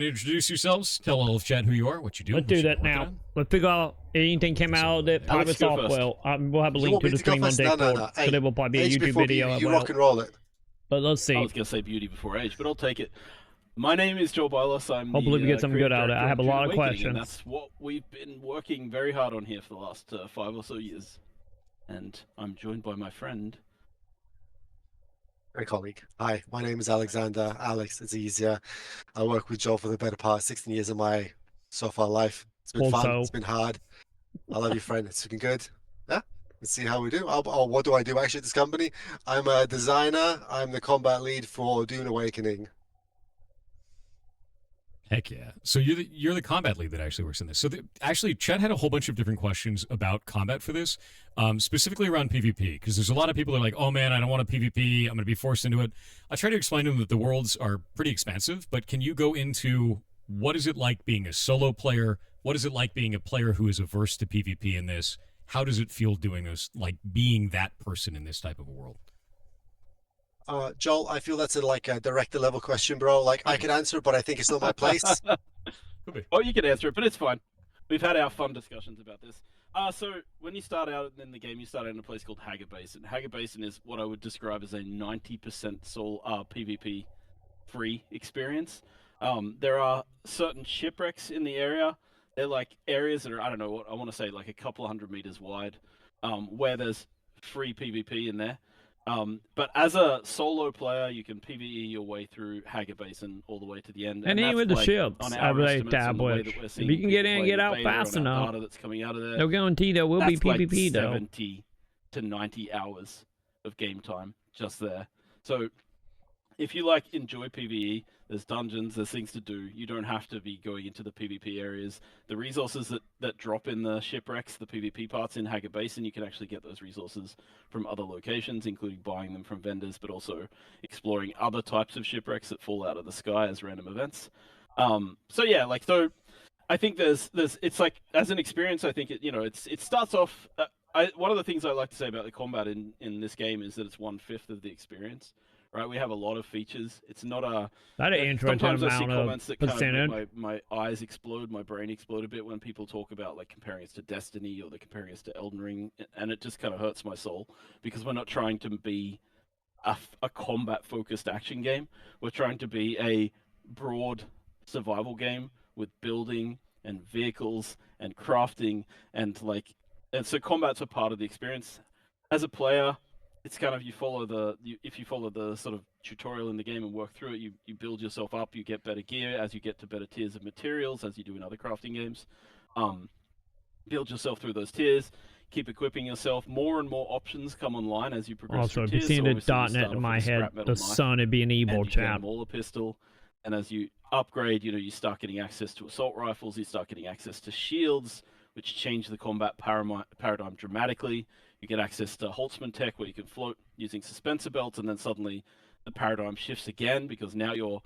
Introduce yourselves. Tell all of chat who you are, what you do. Let's what do you're that working now. on. Let's figure out anything came out of that private Alex, go software. We'll have a You link want to me the to go stream on first? No, Discord. no, no. So Hey, there will probably be a age YouTube before video beauty. You about. rock and roll it. But let's I see. was going to say beauty before age, but I'll take it. My name is Joel Bylos. I'm Hopefully the we get something creative good out of it. director I have a Dune lot of Awakening, questions. And that's what we've been working very hard on here for the last 5 or so years. And I'm joined by my friend. My colleague. Hi, my name is Alexander. Alex, it's easier. I work with Joel for the better part of 16 years of my so far life. It's been fun. Also. It's been hard. I love you, friend. It's looking good. Yeah, let's see how we do. What do I do actually at this company? I'm a designer. I'm the combat lead for Dune Awakening. Heck yeah. So you're the combat lead that actually works in this. So actually, Chet had a whole bunch of different questions about combat for this, specifically around PvP, because there's a lot of people that are like, oh man, I don't want a PvP. I'm going to be forced into it. I try to explain to them that the worlds are pretty expansive, but can you go into what is it like being a solo player? What is it like being a player who is averse to PvP in this? How does it feel doing this, like being that person in this type of a world? Joel, I feel that's a director level question, bro. Like I could answer it, but I think it's not my place. Oh, you can answer it, but it's fine. We've had our fun discussions about this. So when you start out in the game, you start out in a place called Haggard Basin. Haggard Basin is what I would describe as a 90% PvP free experience. There are certain shipwrecks in the area. They're like areas that are, I don't know what I want to say, like a couple 100 meters wide, where there's free PvP in there. But as a solo player, you can PvE your way through Haggard Basin all the way to the end. And even with the ships, I really establish. If you can get in and get out fast enough, that's coming out of there, no guarantee there will be PvP like though. 70 to 90 hours of game time just there. So if you enjoy PvE, there's dungeons, there's things to do. You don't have to be going into the PvP areas. The resources that drop in the shipwrecks, the PvP parts in Haggard Basin, you can actually get those resources from other locations, including buying them from vendors, but also exploring other types of shipwrecks that fall out of the sky as random events. So I think it's like, as an experience, I think it starts off. One of the things I like to say about the combat in this game is that it's 1/5 of the experience. Right, we have a lot of features. It's not a. That an interesting sometimes I see amount comments of that kind percentage. of make my eyes explode, my brain explode a bit when people talk about like comparing us to Destiny or they're comparing us to Elden Ring, and it just kind of hurts my soul because we're not trying to be a combat-focused action game. We're trying to be a broad survival game with building and vehicles and crafting and so combat's a part of the experience. As a player, it's kind of if you follow the sort of tutorial in the game and work through it, you build yourself up, you get better gear as you get to better tiers of materials, as you do in other crafting games. Build yourself through those tiers, keep equipping yourself. More and more options come online as you progress Also, through if you tiers. see So the obviously you .NET start in off my with a head, scrap metal the knife, son would be an and evil you get a chap. Mauler pistol, and as you upgrade, you start getting access to assault rifles, you start getting access to shields, which change the combat paradigm dramatically. You get access to Holtzman tech, where you can float using suspensor belts, and then suddenly the paradigm shifts again because now you're,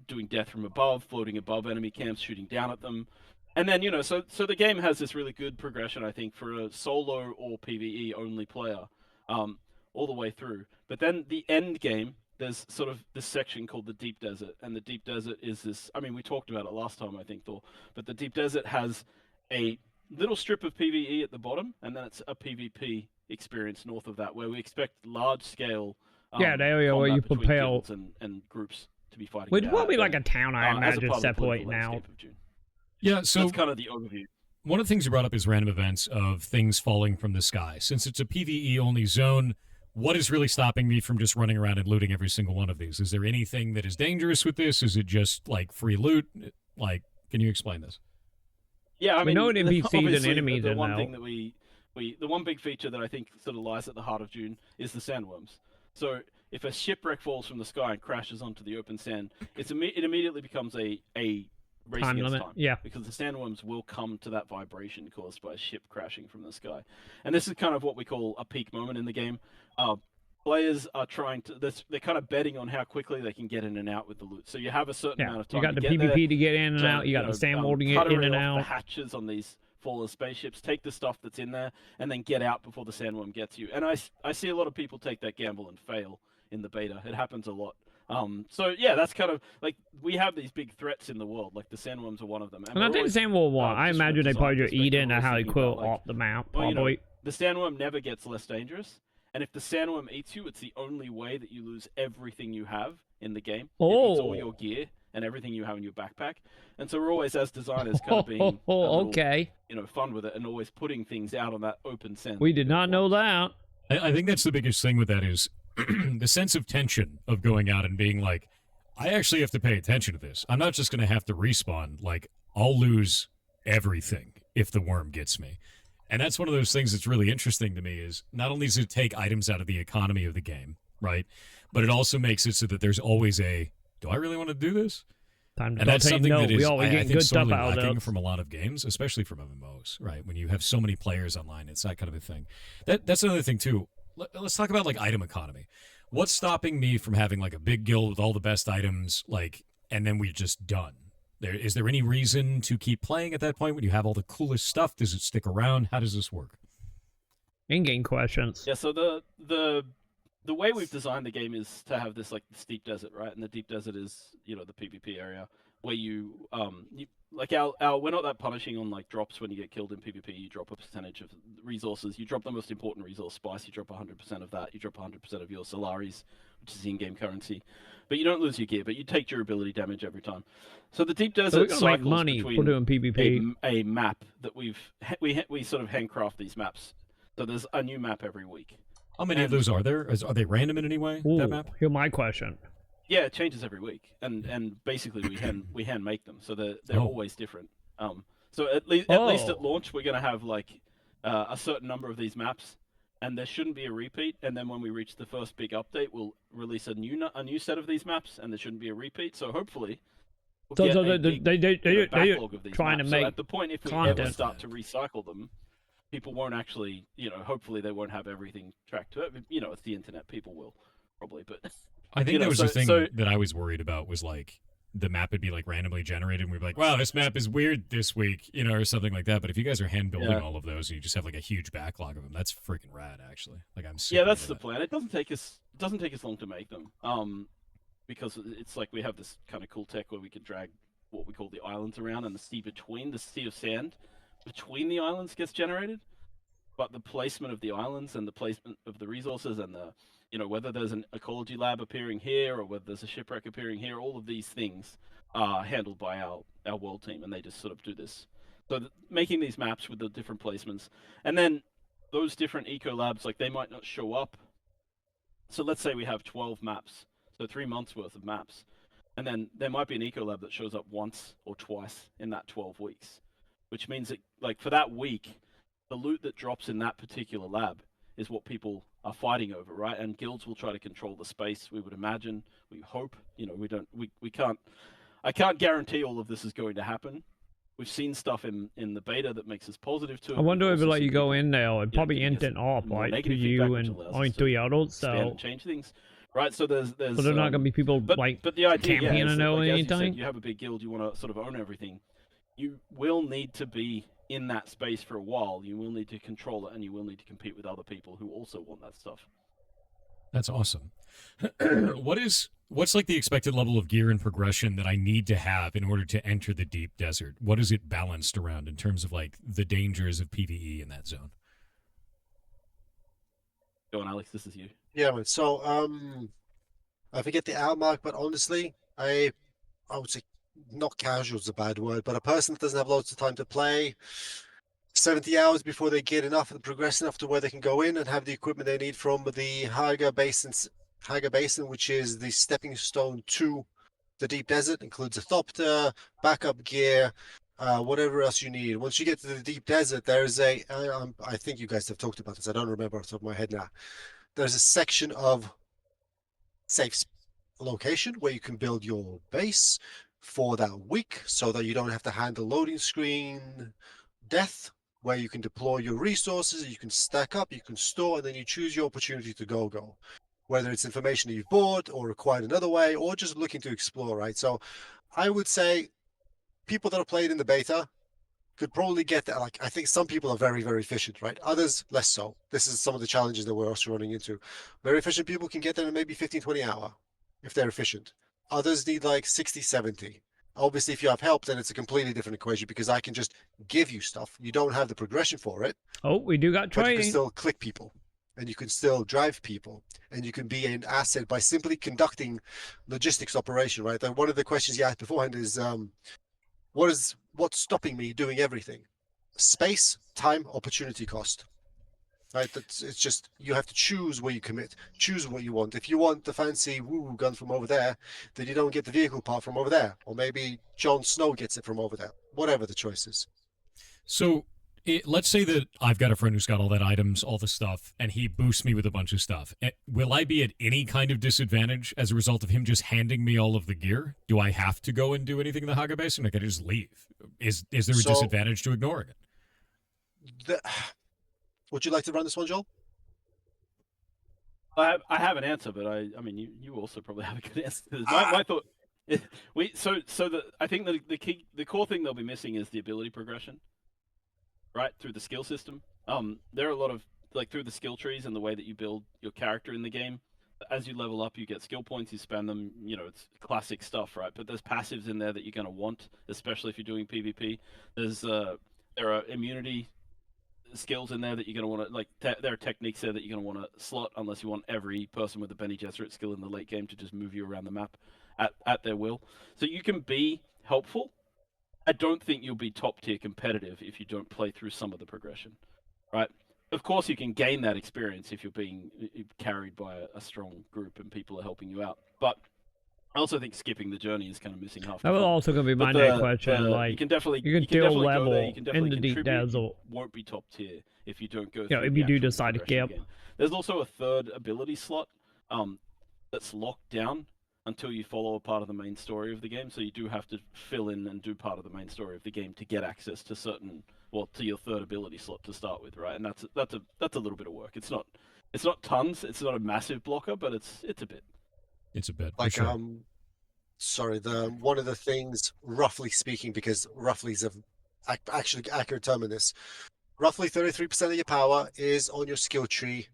doing death from above, floating above enemy camps, shooting down at them. And then, so the game has this really good progression, I think, for a solo or PvE only player, all the way through. But then the end game, there's sort of this section called the Deep Desert, and the Deep Desert is this. I mean, we talked about it last time, I think, Thor. But the Deep Desert has a little strip of PvE at the bottom, and then it's a PvP experience north of that, where we expect large scale. The area where you propel and groups to be fighting. Which will be like a town, I imagine, separating out. Yeah, so that's kind of the overview. One of the things you brought up is random events of things falling from the sky. Since it's a PvE only zone, what is really stopping me from just running around and looting every single one of these? Is there anything that is dangerous with this? Is it just like free loot? Like, can you explain this? Yeah, I mean, we know NPCs and enemies. The one thing that the one big feature that I think sort of lies at the heart of Dune is the sandworms. So if a shipwreck falls from the sky and crashes onto the open sand, it immediately becomes a race time against limit. time. Yeah, because the sandworms will come to that vibration caused by a ship crashing from the sky, and this is kind of what we call a peak moment in the game. Players are trying to. They're kind of betting on how quickly they can get in and out with the loot. So you have a certain amount of time. You got the get PvP there, to get in and out. You got the sandworm to get in and out. The hatches on these fallen spaceships. Take the stuff that's in there, and then get out before the sandworm gets you. And I see a lot of people take that gamble and fail in the beta. It happens a lot. So yeah, that's kind of like we have these big threats in the world, like the Sandworms are one of them. And I think Sandworm one, I imagine they probably just eat into how they quill off the map, probably. Well, the Sandworm never gets less dangerous, and if the Sandworm eats you, it's the only way that you lose everything you have in the game. Oh. It eats all your gear and everything you have in your backpack. And so we're always, as designers, kind of being okay, fun with it and always putting things out on that open sand. We did not know that. I think that's the biggest thing with that is the sense of tension of going out and being like, I actually have to pay attention to this. I'm not just going to have to respawn. Like, I'll lose everything if the worm gets me. And that's one of those things that's really interesting to me is not only does it take items out of the economy of the game, right? But it also makes it so that there's always a, do I really want to do this? Time to and that's something that is, I think, good sorely stuff lacking from a lot of games, especially from MMOs, right? When you have so many players online, it's that kind of a thing. That's another thing, too. Let's talk about, like, item economy. What's stopping me from having, like, a big guild with all the best items, like, and then we're just done? Is there any reason to keep playing at that point when you have all the coolest stuff? Does it stick around? How does this work? In-game questions. Yeah, so the way we've designed the game is to have this, like, this deep desert, right? And the deep desert is, the PvP area where you like we're not that punishing on, like, drops when you get killed in PvP. You drop a percentage of resources. You drop the most important resource, spice. You drop 100% of that. You drop 100% of your Solaris, which is in-game currency. But you don't lose your gear, but you take durability damage every time. So the deep desert so cycles money between doing PvP. A map that we sort of handcraft these maps. So there's a new map every week. How many of those are there? Are they random in any way, Ooh, that map? Here's my question. Yeah, it changes every week, and basically we hand make them, so they're always different. So at least at launch we're gonna have like a certain number of these maps, and there shouldn't be a repeat. And then when we reach the first big update, we'll release a new set of these maps, and there shouldn't be a repeat. So hopefully, we'll they're backlog of these trying maps. to make so at the point if we content. ever start to recycle them, people won't actually, hopefully they won't have everything tracked to it. It's the internet, people will probably, but. I think that was the thing that I was worried about was like the map would be like randomly generated and we'd be like, wow, this map is weird this week, or something like that. But if you guys are hand building all of those and you just have like a huge backlog of them, that's freaking rad actually. Like that's the plan. It doesn't take us long to make them. Because it's like we have this kind of cool tech where we can drag what we call the islands around and the sea of sand between the islands gets generated. But the placement of the islands and the placement of the resources and the whether there's an ecology lab appearing here or whether there's a shipwreck appearing here, all of these things are handled by our world team, and they just sort of do this. So making these maps with the different placements, and then those different eco labs, like they might not show up. So let's say we have 12 maps, so 3 months worth of maps, and then there might be an eco lab that shows up once or twice in that 12 weeks, which means that like for that week, the loot that drops in that particular lab is what people are fighting over, right? And guilds will try to control the space, we would imagine, we hope. I can't guarantee all of this is going to happen. We've seen stuff in the beta that makes us positive to it. I wonder if like you go in there, it'd probably instant off, like to you and only 3 others, so change things. Right, so there's so there's not gonna be people but the idea, camping is and that, anything. You have a big guild, you want to sort of own everything. You will need to be in that space for a while. You will need to control it, and you will need to compete with other people who also want that stuff. That's awesome. What's like the expected level of gear and progression that I need to have in order to enter the deep desert? What is it balanced around in terms of like the dangers of PvE in that zone? Go on, Alex. This is you. Yeah, man. So I forget the hour mark, but honestly, I would say not casual is a bad word, but a person that doesn't have loads of time to play, 70 hours before they get enough and progress enough to where they can go in and have the equipment they need from the Haga Basin, which is the stepping stone to the deep desert. Includes a thopter, backup gear, whatever else you need. Once you get to the deep desert, there's I think you guys have talked about this. I don't remember off the top of my head now. There's a section of safe location where you can build your base for that week so that you don't have to handle loading screen death, where you can deploy your resources, you can stack up, you can store, and then you choose your opportunity to go. Whether it's information that you've bought or acquired another way, or just looking to explore, right? So I would say people that have played in the beta could probably get that. Like, I think some people are very, very efficient, right? Others, less so. This is some of the challenges that we're also running into. Very efficient people can get there in maybe 15, 20 hours. if they're efficient. Others need like 60, 70. Obviously, if you have help, then it's a completely different equation because I can just give you stuff. You don't have the progression for it. Oh, we do got but you can trading. still click people, and you can still drive people, and you can be an asset by simply conducting logistics operation, right? One of the questions you asked beforehand is, what's stopping me doing everything? Space, time, opportunity cost. Right, it's just you have to choose where you commit, choose what you want. If you want the fancy woo gun from over there, then you don't get the vehicle part from over there, or maybe Jon Snow gets it from over there. Whatever the choice is. So let's say that I've got a friend who's got all that items, all the stuff, and he boosts me with a bunch of stuff. Will I be at any kind of disadvantage as a result of him just handing me all of the gear? Do I have to go and do anything in the Haga base, and I can just leave? Is there a disadvantage to ignoring it? Would you like to run this one, Joel? I have an answer, but I mean, you also probably have a good answer. My thought, I think the core thing they'll be missing is the ability progression, right, through the skill system. There are a lot of through the skill trees and the way that you build your character in the game. As you level up, you get skill points, you spend them. It's classic stuff, right? But there's passives in there that you're going to want, especially if you're doing PvP. There are immunity skills in there that you're going to want to there are techniques there that you're going to want to slot, unless you want every person with a Bene Gesserit skill in the late game to just move you around the map at their will. So you can be helpful. I don't think you'll be top tier competitive if you don't play through some of the progression, right? Of course you can gain that experience if you're being carried by a strong group and people are helping you out, but I also think skipping the journey is kind of missing half. That was also going to be my next question. You can definitely level in the deep desert. Won't be top tier if you don't go. If you do decide to camp. There's also a third ability slot, that's locked down until you follow a part of the main story of the game. So you do have to fill in and do part of the main story of the game to get access to to your third ability slot to start with, right? And that's a little bit of work. It's not tons. It's not a massive blocker, but it's a bit. It's a bit. Like, sure. Sorry, one of the things, roughly speaking, because roughly is actually accurate term in this, roughly 33% of your power is on your skill tree,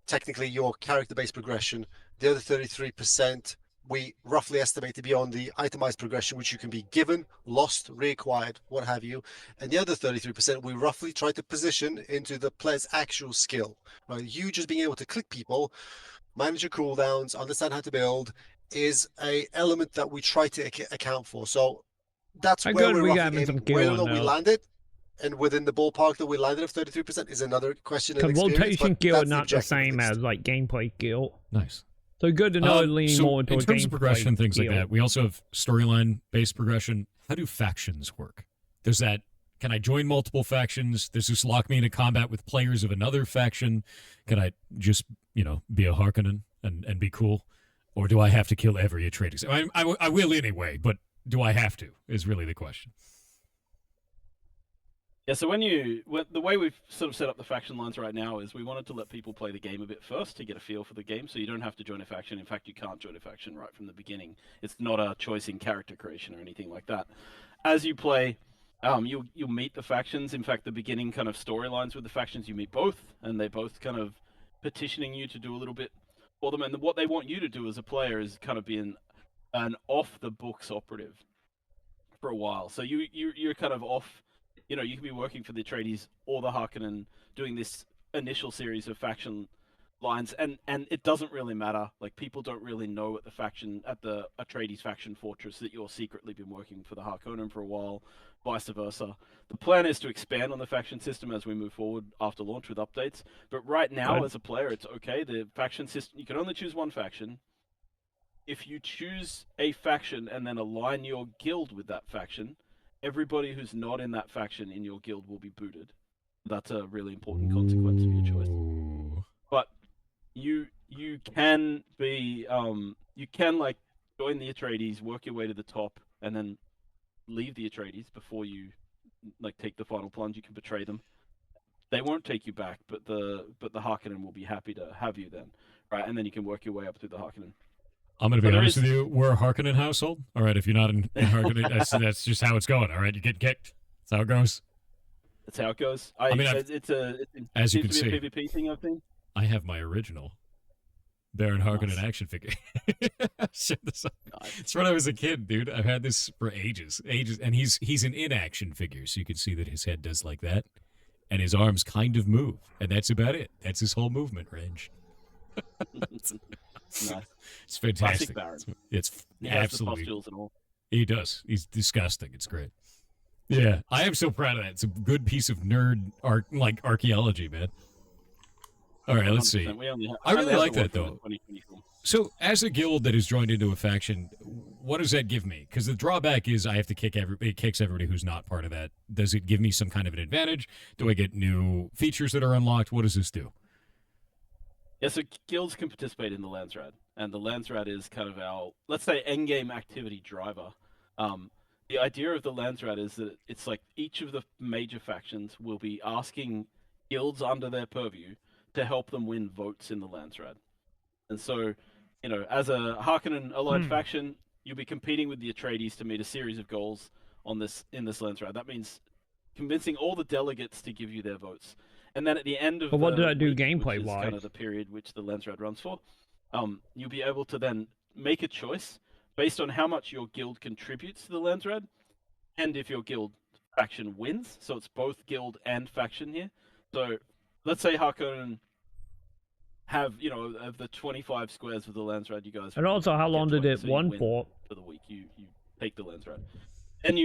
technically your character-based progression. The other 33% we roughly estimate to be on the itemized progression, which you can be given, lost, reacquired, what have you. And the other 33% we roughly try to position into the player's actual skill. Right? You just being able to click people, manage your cooldowns, understand how to build, is a element that we try to account for. So that's where we're roughly in. Whether or not we landed, and within the ballpark that we landed of 33% is another question. Rotation skill not the same as gameplay skill. Nice. So good to know leaning more into in terms of progression and things skill. like that. We also have storyline-based progression. How do factions work? There's that. Can I join multiple factions? Does this lock me into combat with players of another faction? Can I just, be a Harkonnen and be cool? Or do I have to kill every Atreides? I will anyway, but do I have to is really the question. Yeah, so the way we've sort of set up the faction lines right now is we wanted to let people play the game a bit first to get a feel for the game, so you don't have to join a faction. In fact, you can't join a faction right from the beginning. It's not a choice in character creation or anything like that. As you play, you'll meet the factions. In fact, the beginning kind of storylines with the factions, you meet both, and they're both kind of petitioning you to do a little bit for them. And what they want you to do as a player is kind of be an off-the-books operative for a while. So you're kind of off. You can be working for the Atreides or the Harkonnen, doing this initial series of faction lines, and it doesn't really matter. Like, people don't really know at the Atreides faction fortress that you're secretly been working for the Harkonnen for a while, vice versa. The plan is to expand on the faction system as we move forward after launch with updates. But right now, as a player, it's okay. The faction system, you can only choose one faction. If you choose a faction and then align your guild with that faction, everybody who's not in that faction in your guild will be booted. That's a really important consequence of your choice. But you can be join the Atreides, work your way to the top, and then leave the Atreides before you take the final plunge. You can betray them. They won't take you back, but the Harkonnen will be happy to have you then, right? And then you can work your way up through the Harkonnen. I'm going to be honest with you. We're a Harkonnen household. All right, if you're not in Harkonnen, that's just how it's going. All right, you get kicked. That's how it goes. That's how it goes. As you can see, a PvP thing, I think. I have my original. Baron Harkonnen action figure. Shut this up. It's when I was a kid, dude. I've had this for ages, and he's an inaction figure, so you can see that his head does like that, and his arms kind of move, and that's about it. That's his whole movement range. Nice. It's fantastic. It's absolutely. And all. He does. He's disgusting. It's great. Yeah, I am so proud of that. It's a good piece of nerd archaeology, man. All right, let's see. I really like that, though. So, as a guild that is joined into a faction, what does that give me? Because the drawback is I have to it kicks everybody who's not part of that. Does it give me some kind of an advantage? Do I get new features that are unlocked? What does this do? Yeah, so guilds can participate in the Landsrad, and the Landsrad is kind of our, let's say, endgame activity driver. The idea of the Landsrad is that it's like each of the major factions will be asking guilds under their purview to help them win votes in the Landsrad. And so, as a Harkonnen aligned faction, you'll be competing with the Atreides to meet a series of goals in this Landsrad. That means convincing all the delegates to give you their votes. And then at the end of but what did I do week, gameplay-wise? Which is kind of the period which the Landsrad runs for, you'll be able to then make a choice based on how much your guild contributes to the Landsrad, and if your guild faction wins. So it's both guild and faction here. So let's say Harkonnen have, of the 25 squares of the Landsrad, you guys. And also, how long did it run for? For the week, you take the Landsrad, and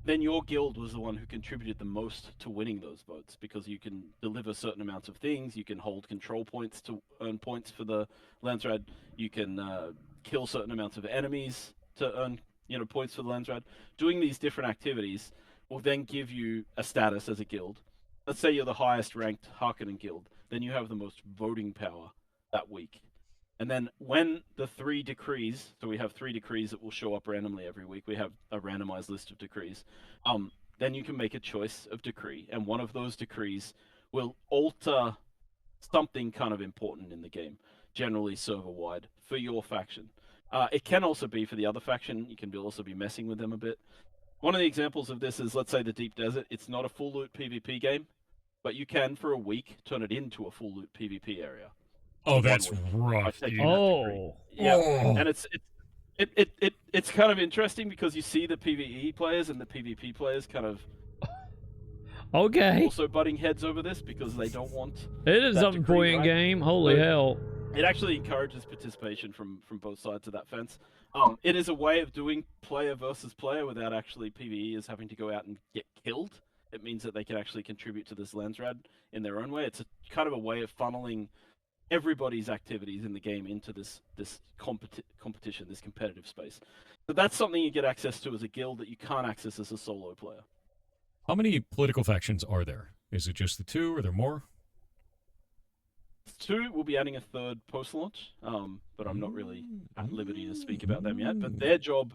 then your guild was the one who contributed the most to winning those votes, because you can deliver certain amounts of things, you can hold control points to earn points for the Landsrad, you can kill certain amounts of enemies to earn points for the Landsrad. Doing these different activities will then give you a status as a guild. Let's say you're the highest ranked Harkonnen guild, then you have the most voting power that week. And then when the 3 decrees, so we have 3 decrees that will show up randomly every week, we have a randomized list of decrees, then you can make a choice of decree, and one of those decrees will alter something kind of important in the game, generally server-wide, for your faction. It can also be for the other faction. You can also be messing with them a bit. One of the examples of this is, let's say, the Deep Desert. It's not a full loot PvP game, but you can, for a week, turn it into a full loot PvP area. Oh, that's rough. Oh, yeah, and it's kind of interesting because you see the PvE players and the PvP players kind of also butting heads over this because they don't want. It is something for you in game. Holy hell! It actually encourages participation from both sides of that fence. It is a way of doing player versus player without actually PvEers having to go out and get killed. It means that they can actually contribute to this Landsrad in their own way. It's kind of a way of funneling everybody's activities in the game into this competition, this competitive space. So that's something you get access to as a guild that you can't access as a solo player. How many political factions are there? Is it just the 2, or are there more? 2, we'll be adding a 3rd post-launch, but I'm not really at liberty to speak about them yet. But their job,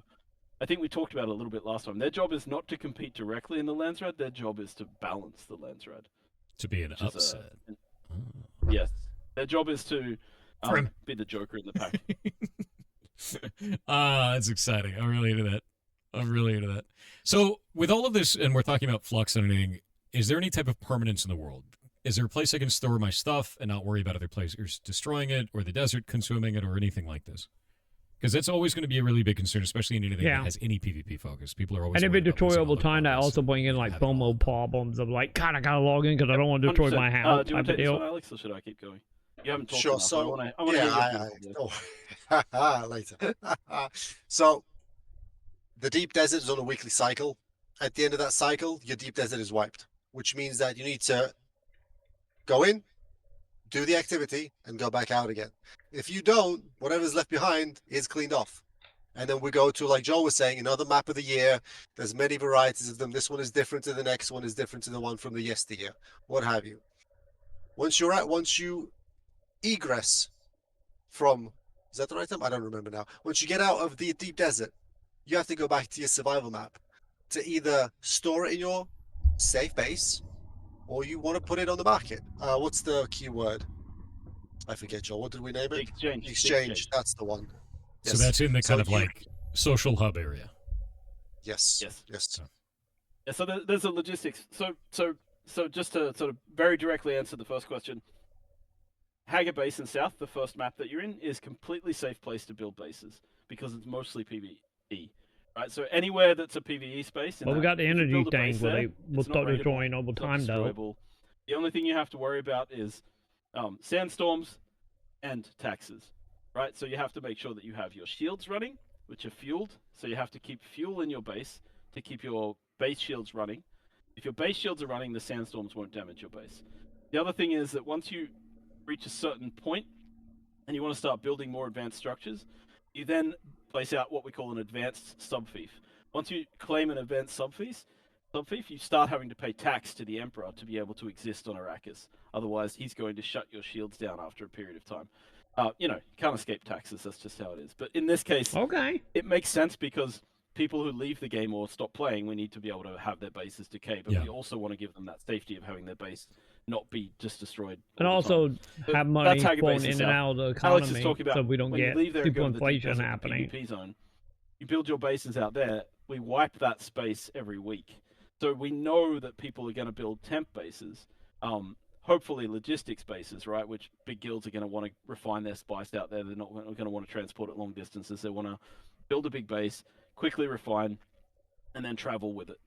I think we talked about it a little bit last time, their job is not to compete directly in the Landsrad, their job is to balance the Landsrad. To be an upset. Yes. Their job is to be the Joker in the pack. That's exciting. I'm really into that. So, with all of this, and we're talking about flux and anything, is there any type of permanence in the world? Is there a place I can store my stuff and not worry about other players destroying it, or the desert consuming it, or anything like this? Because that's always going to be a really big concern, especially in anything that has any PvP focus. People are always. And if it tutorial time, that also bring in like FOMO problems of like, God, I gotta log in because I don't want to destroy my house. Do you want to take this one, Alex, or should I keep going? You haven't talked enough. So later. So the Deep Desert is on a weekly cycle. At the end of that cycle, your Deep Desert is wiped, which means that you need to go in, do the activity, and go back out again. If you don't, whatever's left behind is cleaned off. And then we go to, like Joel was saying, another map of the year. There's many varieties of them. This one is different to the next one, is different to the one from the yesteryear, what have you. Once you egress from, is that the right term? I don't remember now. Once you get out of the Deep Desert, you have to go back to your survival map to either store it in your safe base, or you want to put it on the market. What's the keyword? I forget, Joel. What did we name it? Exchange. That's the one. Yes. So that's in the kind of like social hub area. Yes. Yeah, so there's a logistics. So just to sort of very directly answer the first question, Hager Basin South, the first map that you're in, is completely safe place to build bases because it's mostly PvE. Right, so anywhere that's a PvE space. But we got the if you energy build a thing base where there, they will it's not start raidable, destroying over it's not time, though. destroyable. The only thing you have to worry about is sandstorms and taxes. Right, so you have to make sure that you have your shields running, which are fueled. So you have to keep fuel in your base to keep your base shields running. If your base shields are running, the sandstorms won't damage your base. The other thing is that once you reach a certain point and you want to start building more advanced structures, you then place out what we call an advanced subfief. Once you claim an advanced subfief, you start having to pay tax to the Emperor to be able to exist on Arrakis. Otherwise, he's going to shut your shields down after a period of time. You can't escape taxes, that's just how it is. But in this case, Okay. it makes sense because people who leave the game or stop playing, we need to be able to have their bases decay, but we also want to give them that safety of having their base not be just destroyed. And also have money flowing in and out of the economy so we don't get super inflation happening. PvP zone, you build your bases out there, we wipe that space every week. So we know that people are going to build temp bases, hopefully logistics bases, right? Which big guilds are going to want to refine their spice out there. They're not going to want to transport it long distances. They want to build a big base, quickly refine, and then travel with it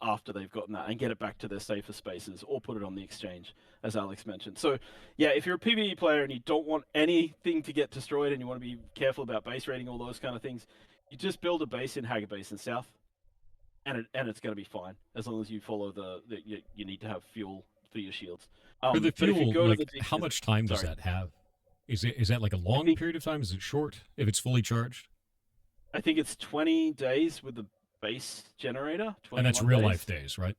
after they've gotten that and get it back to their safer spaces or put it on the exchange, as Alex mentioned. So, yeah, if you're a PvE player and you don't want anything to get destroyed and you want to be careful about base raiding, all those kind of things, you just build a base in Hager Basin South, and it's going to be fine as long as you follow you need to have fuel for your shields. For the fuel, like, how much time does Sorry. that have? Is that like a long period of time? Is it short if it's fully charged? I think it's 20 days with the base generator. And that's real life days, right?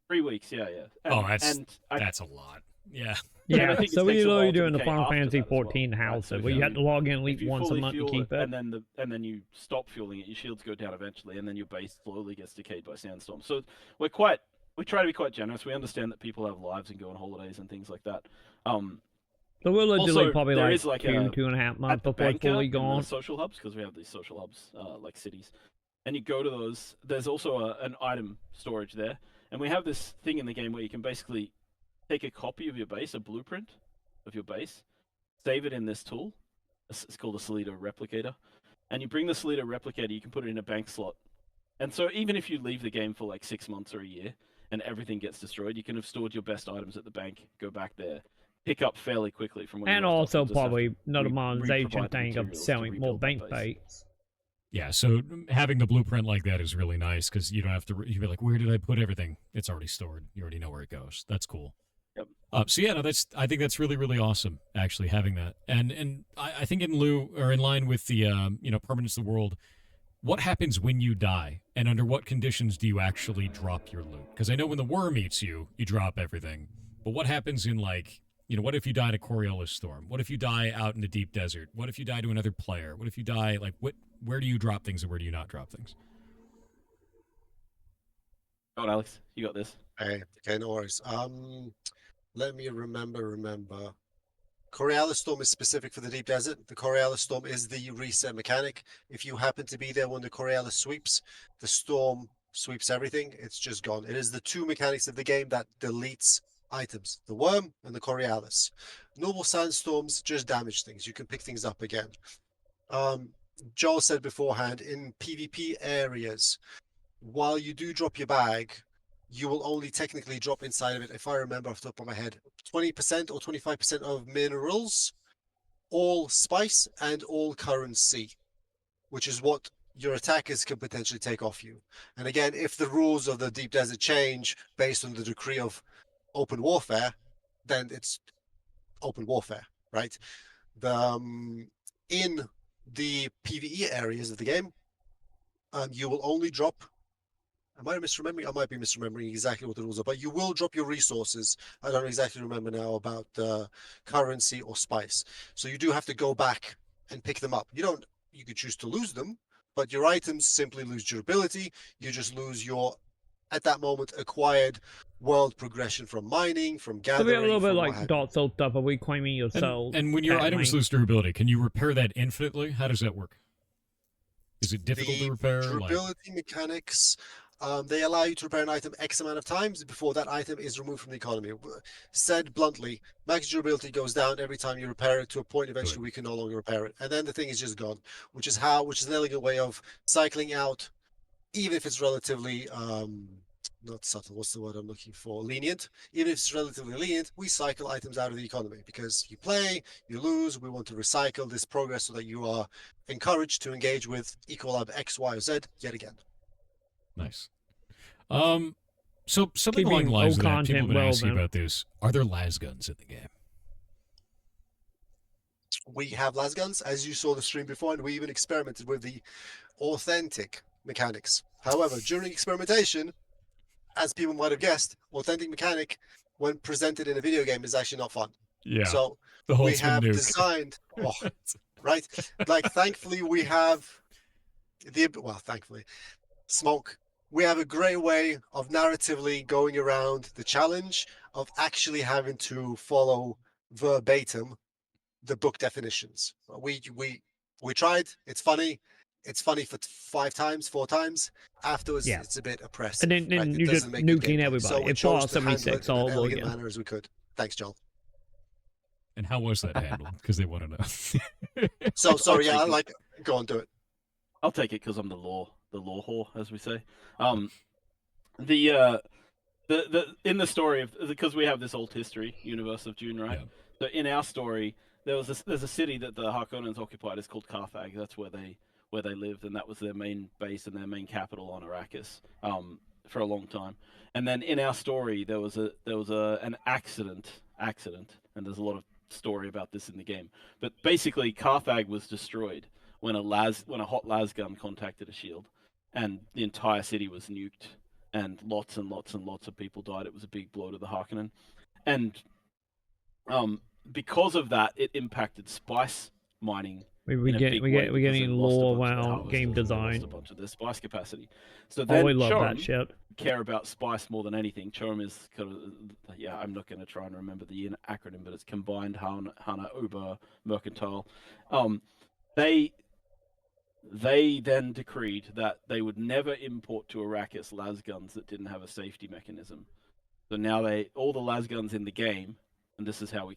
3 weeks, yeah. That's a lot. Yeah. Yeah, I think so it takes a while you're to doing the decay Final after Fantasy that as well, 14 right? house, So where you have to log in at if least you once a fully month to fuel keep it. and then you stop fueling it, your shields go down eventually, and then your base slowly gets decayed by sandstorms. So we try to be quite generous. We understand that people have lives and go on holidays and things like that. So we'll literally probably there like is like 2.5 months at the before it's banker fully in gone. the social hubs, because we have these social hubs like cities, and you go to those. There's also an item storage there, and we have this thing in the game where you can basically take a copy of your base, a blueprint of your base, save it in this tool. It's called a Solido replicator, and you bring the Solido replicator. You can put it in a bank slot, and so even if you leave the game for like 6 months or a year and everything gets destroyed, you can have stored your best items at the bank, go back there, pick up fairly quickly from where And you left off, also just have to probably another re-provide monetization the thing of materials to selling more rebuild that bank base. base. Yeah, so having the blueprint like that is really nice because you don't have to. You'd be like, "Where did I put everything?" It's already stored. You already know where it goes. That's cool. Yep. So yeah, no, I think that's really really awesome. Actually, having that, and I think in line with the permanence of the world. What happens when you die, and under what conditions do you actually drop your loot? Because I know when the worm eats you, you drop everything. But what happens in what if you die to Coriolis Storm? What if you die out in the deep desert? What if you die to another player? What if you die where do you drop things and where do you not drop things? Go on, Alex. You got this. Okay, no worries. Let me remember. Coriolis Storm is specific for the deep desert. The Coriolis Storm is the reset mechanic. If you happen to be there when the Coriolis sweeps, the storm sweeps everything. It's just gone. It is the two mechanics of the game that deletes items, the worm and the Coriolis. Normal sandstorms just damage things. You can pick things up again. Joel said beforehand, in PvP areas, while you do drop your bag, you will only technically drop inside of it, if I remember off the top of my head, 20% or 25% of minerals, all spice, and all currency, which is what your attackers can potentially take off you. And again, if the rules of the deep desert change based on the decree of open warfare, then it's open warfare, right? In the PvE areas of the game, you will only drop. Am I misremembering? I might be misremembering exactly what the rules are, but you will drop your resources. I don't exactly remember now about currency or spice. So you do have to go back and pick them up. You could choose to lose them, but your items simply lose durability. You just lose your, at that moment, acquired world progression from mining, from So gathering. we have a little bit like Dark Souls stuff. Are we claiming your soul? And when your items lose durability, can you repair that infinitely? How does that work? Is it difficult to repair? Durability mechanics, They allow you to repair an item X amount of times before that item is removed from the economy. Said bluntly, max durability goes down every time you repair it to a point eventually Good. we can no longer repair it. And then the thing is just gone, which is an elegant way of cycling out, even if it's relatively not subtle, what's the word I'm looking for? Lenient. Even if it's relatively lenient, we cycle items out of the economy because you play, you lose, we want to recycle this progress so that you are encouraged to engage with Ecolab X, Y, or Z yet again. Nice. So something Keeping along the lines old of that, people have content been asking relevant. about this. Are there las guns in the game? We have las guns, as you saw the stream before, and we even experimented with the authentic mechanics. However, during experimentation, as people might have guessed, authentic mechanic, when presented in a video game, is actually not fun. Yeah. So The we Holtzman have nuke. designed, right? Like, thankfully, we have thankfully, Smoke. We have a great way of narratively going around the challenge of actually having to follow verbatim the book definitions. We tried. It's funny. It's funny for 4 times. Afterwards, Yeah. it's a bit oppressive. And then Right? It you're just doesn't make good nuking gameplay. everybody. So we It's chose Fallout to handle it 76 in all an over elegant again. manner as we could. Thanks, Joel. And how was that handled? Because they want to know. So sorry, take yeah, it. go on, do it. I'll take it because I'm the law whore, as we say. The in the story of, because we have this old history universe of Dune, right? Yeah. So in our story, there's a city that the Harkonnens occupied. It's called Carthage. That's where they lived, and that was their main base and their main capital on Arrakis for a long time. And then in our story, there was an accident, and there's a lot of story about this in the game. But basically, Carthage was destroyed when a hot las gun contacted a shield, and the entire city was nuked, and lots of people died. It was a big blow to the Harkonnen, and because of that, it impacted spice mining. We're getting lore around game design. Lost a bunch of their spice capacity. So Oh, then we love that Chom shit. care about spice more than anything. Chom is kind of, I'm not going to try and remember the acronym, but it's Combined Hana Uber Mercantile. They then decreed that they would never import to Arrakis las guns that didn't have a safety mechanism. So now all the las guns in the game, and this is how we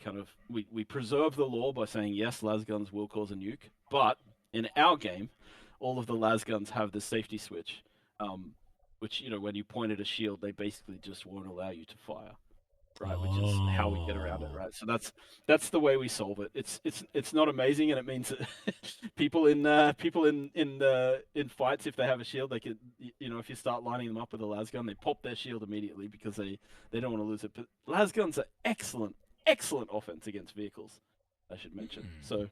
preserve the law by saying, yes, las guns will cause a nuke, but in our game, all of the las guns have the safety switch, which, when you point at a shield, they basically just won't allow you to fire, right? Which is how we get around it, right? So that's the way we solve it. It's not amazing, and it means that people in fights, if they have a shield, they could, if you start lining them up with a las gun, they pop their shield immediately because they don't want to lose it. But las guns are excellent offense against vehicles, I should mention. So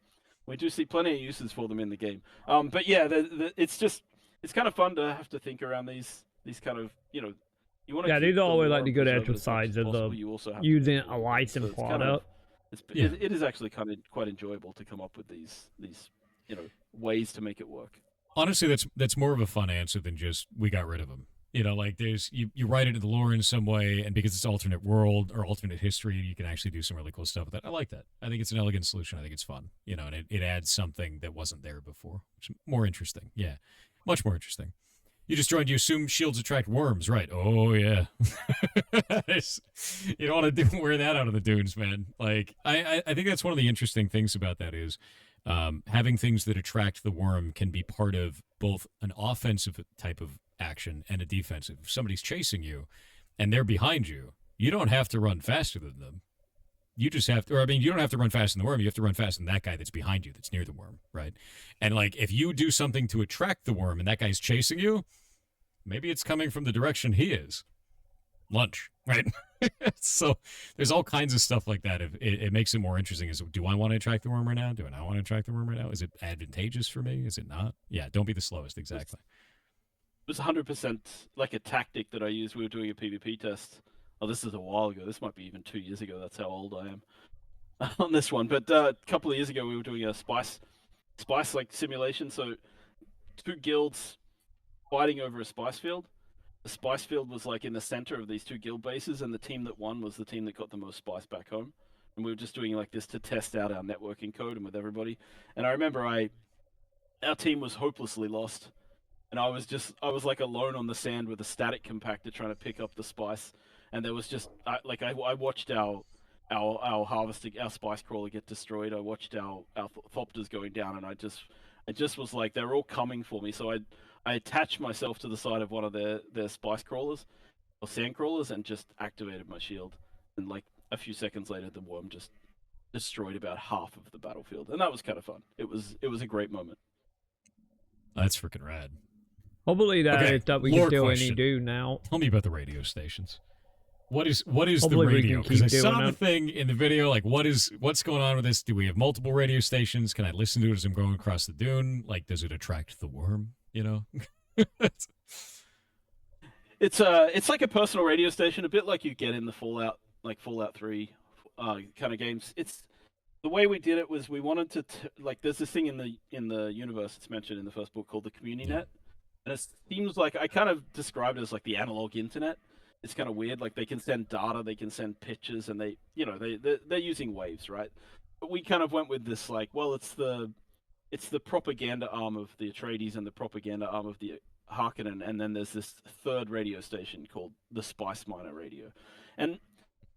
we do see plenty of uses for them in the game. But yeah, it's kind of fun to have to think around these kind of, you want to. Yeah, these are always like the good preserve it actual as much as sides of possible. the You also have to using think a about it. licensed So it's product. it is actually quite enjoyable to come up with these ways to make it work. Honestly, that's more of a fun answer than just we got rid of them. Like there's you write into the lore in some way, and because it's alternate world or alternate history, you can actually do some really cool stuff with that. I like that. I think it's an elegant solution. I think it's fun. And it adds something that wasn't there before, which is more interesting. Yeah, much more interesting. You just joined. You assume shields attract worms, right? Oh yeah. You don't want to wear that out of the dunes, man. Like I think that's one of the interesting things about that is having things that attract the worm can be part of both an offensive type of action and a defensive. If somebody's chasing you and they're behind you, you don't have to run faster than them. You just have to, you don't have to run faster than the worm. You have to run faster than that guy that's behind you, that's near the worm, right? And like, if you do something to attract the worm and that guy's chasing you, maybe it's coming from the direction he is. Lunch, right? So there's all kinds of stuff like that. It makes it more interesting. Do I want to attract the worm right now? Do I not want to attract the worm right now? Is it advantageous for me? Is it not? Yeah, don't be the slowest, exactly. It was 100% like a tactic that I used. We were doing a PvP test. Oh, this is a while ago. This might be even 2 years ago. That's how old I am on this one. But a couple of years ago, we were doing a spice like simulation. So 2 guilds fighting over a spice field. The spice field was like in the center of these 2 guild bases, and the team that won was the team that got the most spice back home. And we were just doing like this to test out our networking code and with everybody. And I remember our team was hopelessly lost. and I was like alone on the sand with a static compactor trying to pick up the spice, and there was just I watched our harvesting, our spice crawler get destroyed. I watched our thopters going down, and I just was like, they're all coming for me. So I attached myself to the side of one of their spice crawlers or sand crawlers and just activated my shield. And like a few seconds later, the worm just destroyed about half of the battlefield, and that was kind of fun. It was a great moment. That's freaking rad. Hopefully that we lore can do question. any do now. Tell me about the radio stations. What is the Hopefully we radio? can Because I keep saw doing the it. thing in the video. Like, what's going on with this? Do we have multiple radio stations? Can I listen to it as I'm going across the dune? Like, does it attract the worm? You know. It's like a personal radio station, a bit like you get in the Fallout 3 kind of games. It's the way we did it was we wanted to like there's this thing in the universe it's mentioned in the first book called the community net, and it seems like I kind of described it as like the analog internet. It's kind of weird. Like they can send data, they can send pictures, and they're using waves, right? But we kind of went with this like, well, it's the propaganda arm of the Atreides and the propaganda arm of the Harkonnen, and then there's this third radio station called the Spice Miner Radio. And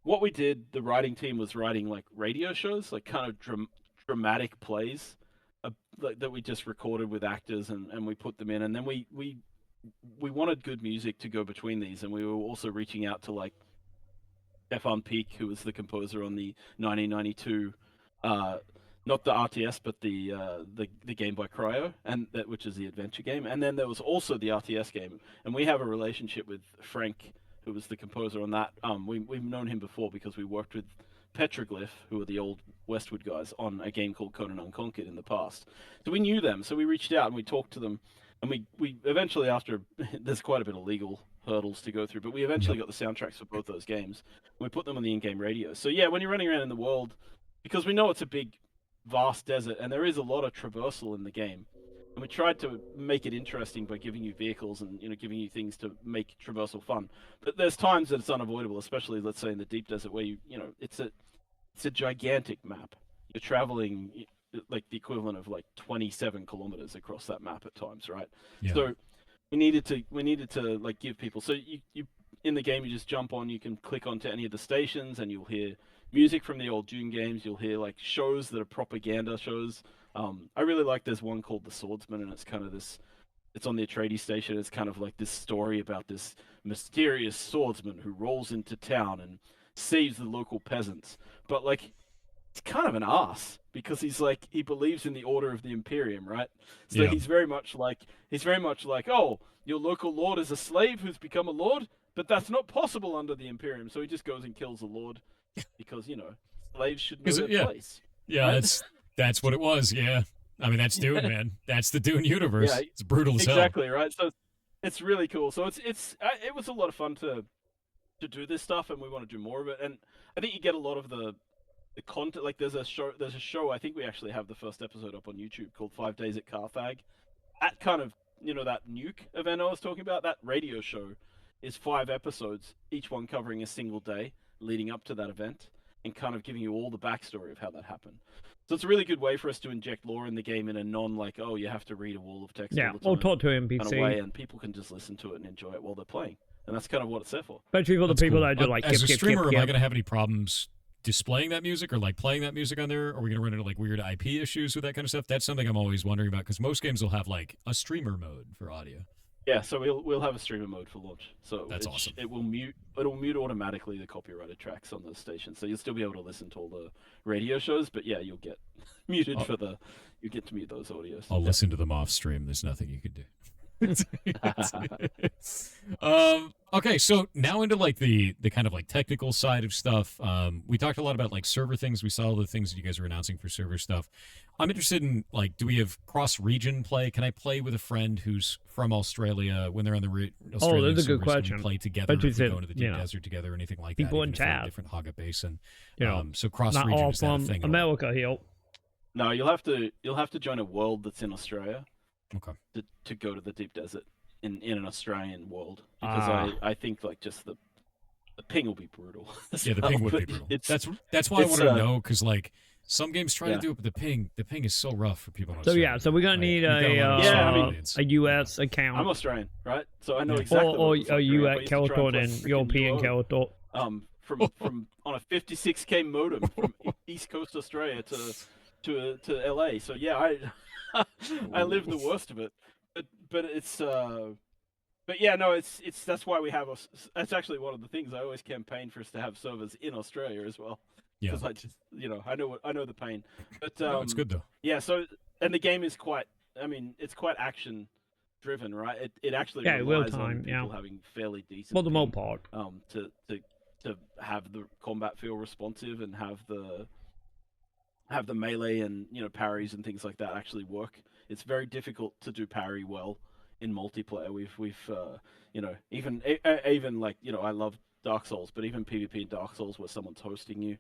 what we did, the writing team was writing like radio shows, like kind of dramatic plays that we just recorded with actors and we put them in. And then we wanted good music to go between these, and we were also reaching out to like Stefan Peak, who was the composer on the 1992 not the RTS, but the game by Cryo, and which is the adventure game. And then there was also the RTS game, and we have a relationship with Frank, who was the composer on that. We've known him before because we worked with Petroglyph, who are the old Westwood guys, on a game called Conan Unconquered in the past. So we knew them, so we reached out and we talked to them, and we eventually, after there's quite a bit of legal hurdles to go through, but we eventually got the soundtracks for both those games. And we put them on the in-game radio. So yeah, when you're running around in the world, because we know it's a big vast desert and there is a lot of traversal in the game, and we tried to make it interesting by giving you vehicles and giving you things to make traversal fun. But there's times that it's unavoidable, especially let's say in the deep desert where it's a gigantic map. You're traveling like the equivalent of like 27 kilometers across that map at times, right? Yeah. So we needed to like give people, so you in the game you just jump on, you can click onto any of the stations and you'll hear music from the old Dune games. You'll hear like shows that are propaganda shows. I really like there's one called The Swordsman, and it's kind of this. It's on the Atreides station. It's kind of like this story about this mysterious swordsman who rolls into town and saves the local peasants. But like, it's kind of an ass because he believes in the order of the Imperium, right? So he's very much like oh, your local lord is a slave who's become a lord, but that's not possible under the Imperium. So he just goes and kills the lord. Because slaves should know their place. Yeah, right? That's what it was. Yeah, I mean that's Dune, man. That's the Dune universe. Yeah, it's brutal as hell. Exactly right. So it's really cool. So it was a lot of fun to do this stuff, and we want to do more of it. And I think you get a lot of the content. Like there's a show. I think we actually have the first episode up on YouTube called 5 Days at Carthag. That kind of that nuke event I was talking about. That radio show is 5 episodes, each one covering a single day leading up to that event and kind of giving you all the backstory of how that happened. So it's a really good way for us to inject lore in the game in a non like, oh, you have to read a wall of text all the time, or talk to NPC kind of way, and people can just listen to it and enjoy it while they're playing. And that's kind of what it's there for. Especially for the people that do like as a streamer, am I going to have any problems displaying that music or like playing that music on there? Are we going to run into like weird IP issues with that kind of stuff? That's something I'm always wondering about because most games will have like a streamer mode for audio. Yeah, so we'll have a streamer mode for launch. So that's awesome. It'll mute automatically the copyrighted tracks on those stations. So you'll still be able to listen to all the radio shows, but yeah, you'll get muted you get to mute those audios. I'll listen to them off stream. There's nothing you can do. Okay, so now into like the kind of like technical side of stuff. We talked a lot about like server things. We saw all the things that you guys were announcing for server stuff. I'm interested in like, do we have cross-region play? Can I play with a friend who's from Australia when they're on the Australian that's a good servers? question. Can we play together? If we go into the deep desert together or anything like that? People in chat, different Haga basin. So cross-region not all is that a from thing? America here. No, you'll have to join a world that's in Australia. Okay. To go to the deep desert in an Australian world, because I think like just the ping will be brutal. Yeah, the ping would be brutal. That's why I wanted to know, because like Some games try to do it, but the ping is so rough for people. In So Australia. yeah, so we're gonna need a US account. I'm Australian, right? So I know exactly. Or what a US I used to try and Keltor play and freaking European UO. Keltor. From on a 56k modem from East Coast Australia to LA. So yeah, I live the worst of it. But it's but yeah, no, it's that's why we have us. That's actually one of the things I always campaign for us to have servers in Australia as well. Yeah, Because I just I know the pain. But no, it's good though. Yeah, so and the game is quite. I mean, it's quite action driven, right? It actually Yeah, real relies on time, people yeah. having fairly decent. For the most ping, part. to have the combat feel responsive and have the melee and parries and things like that actually work. It's very difficult to do parry well in multiplayer. We've even like I love Dark Souls, but even PvP in Dark Souls where someone's hosting you,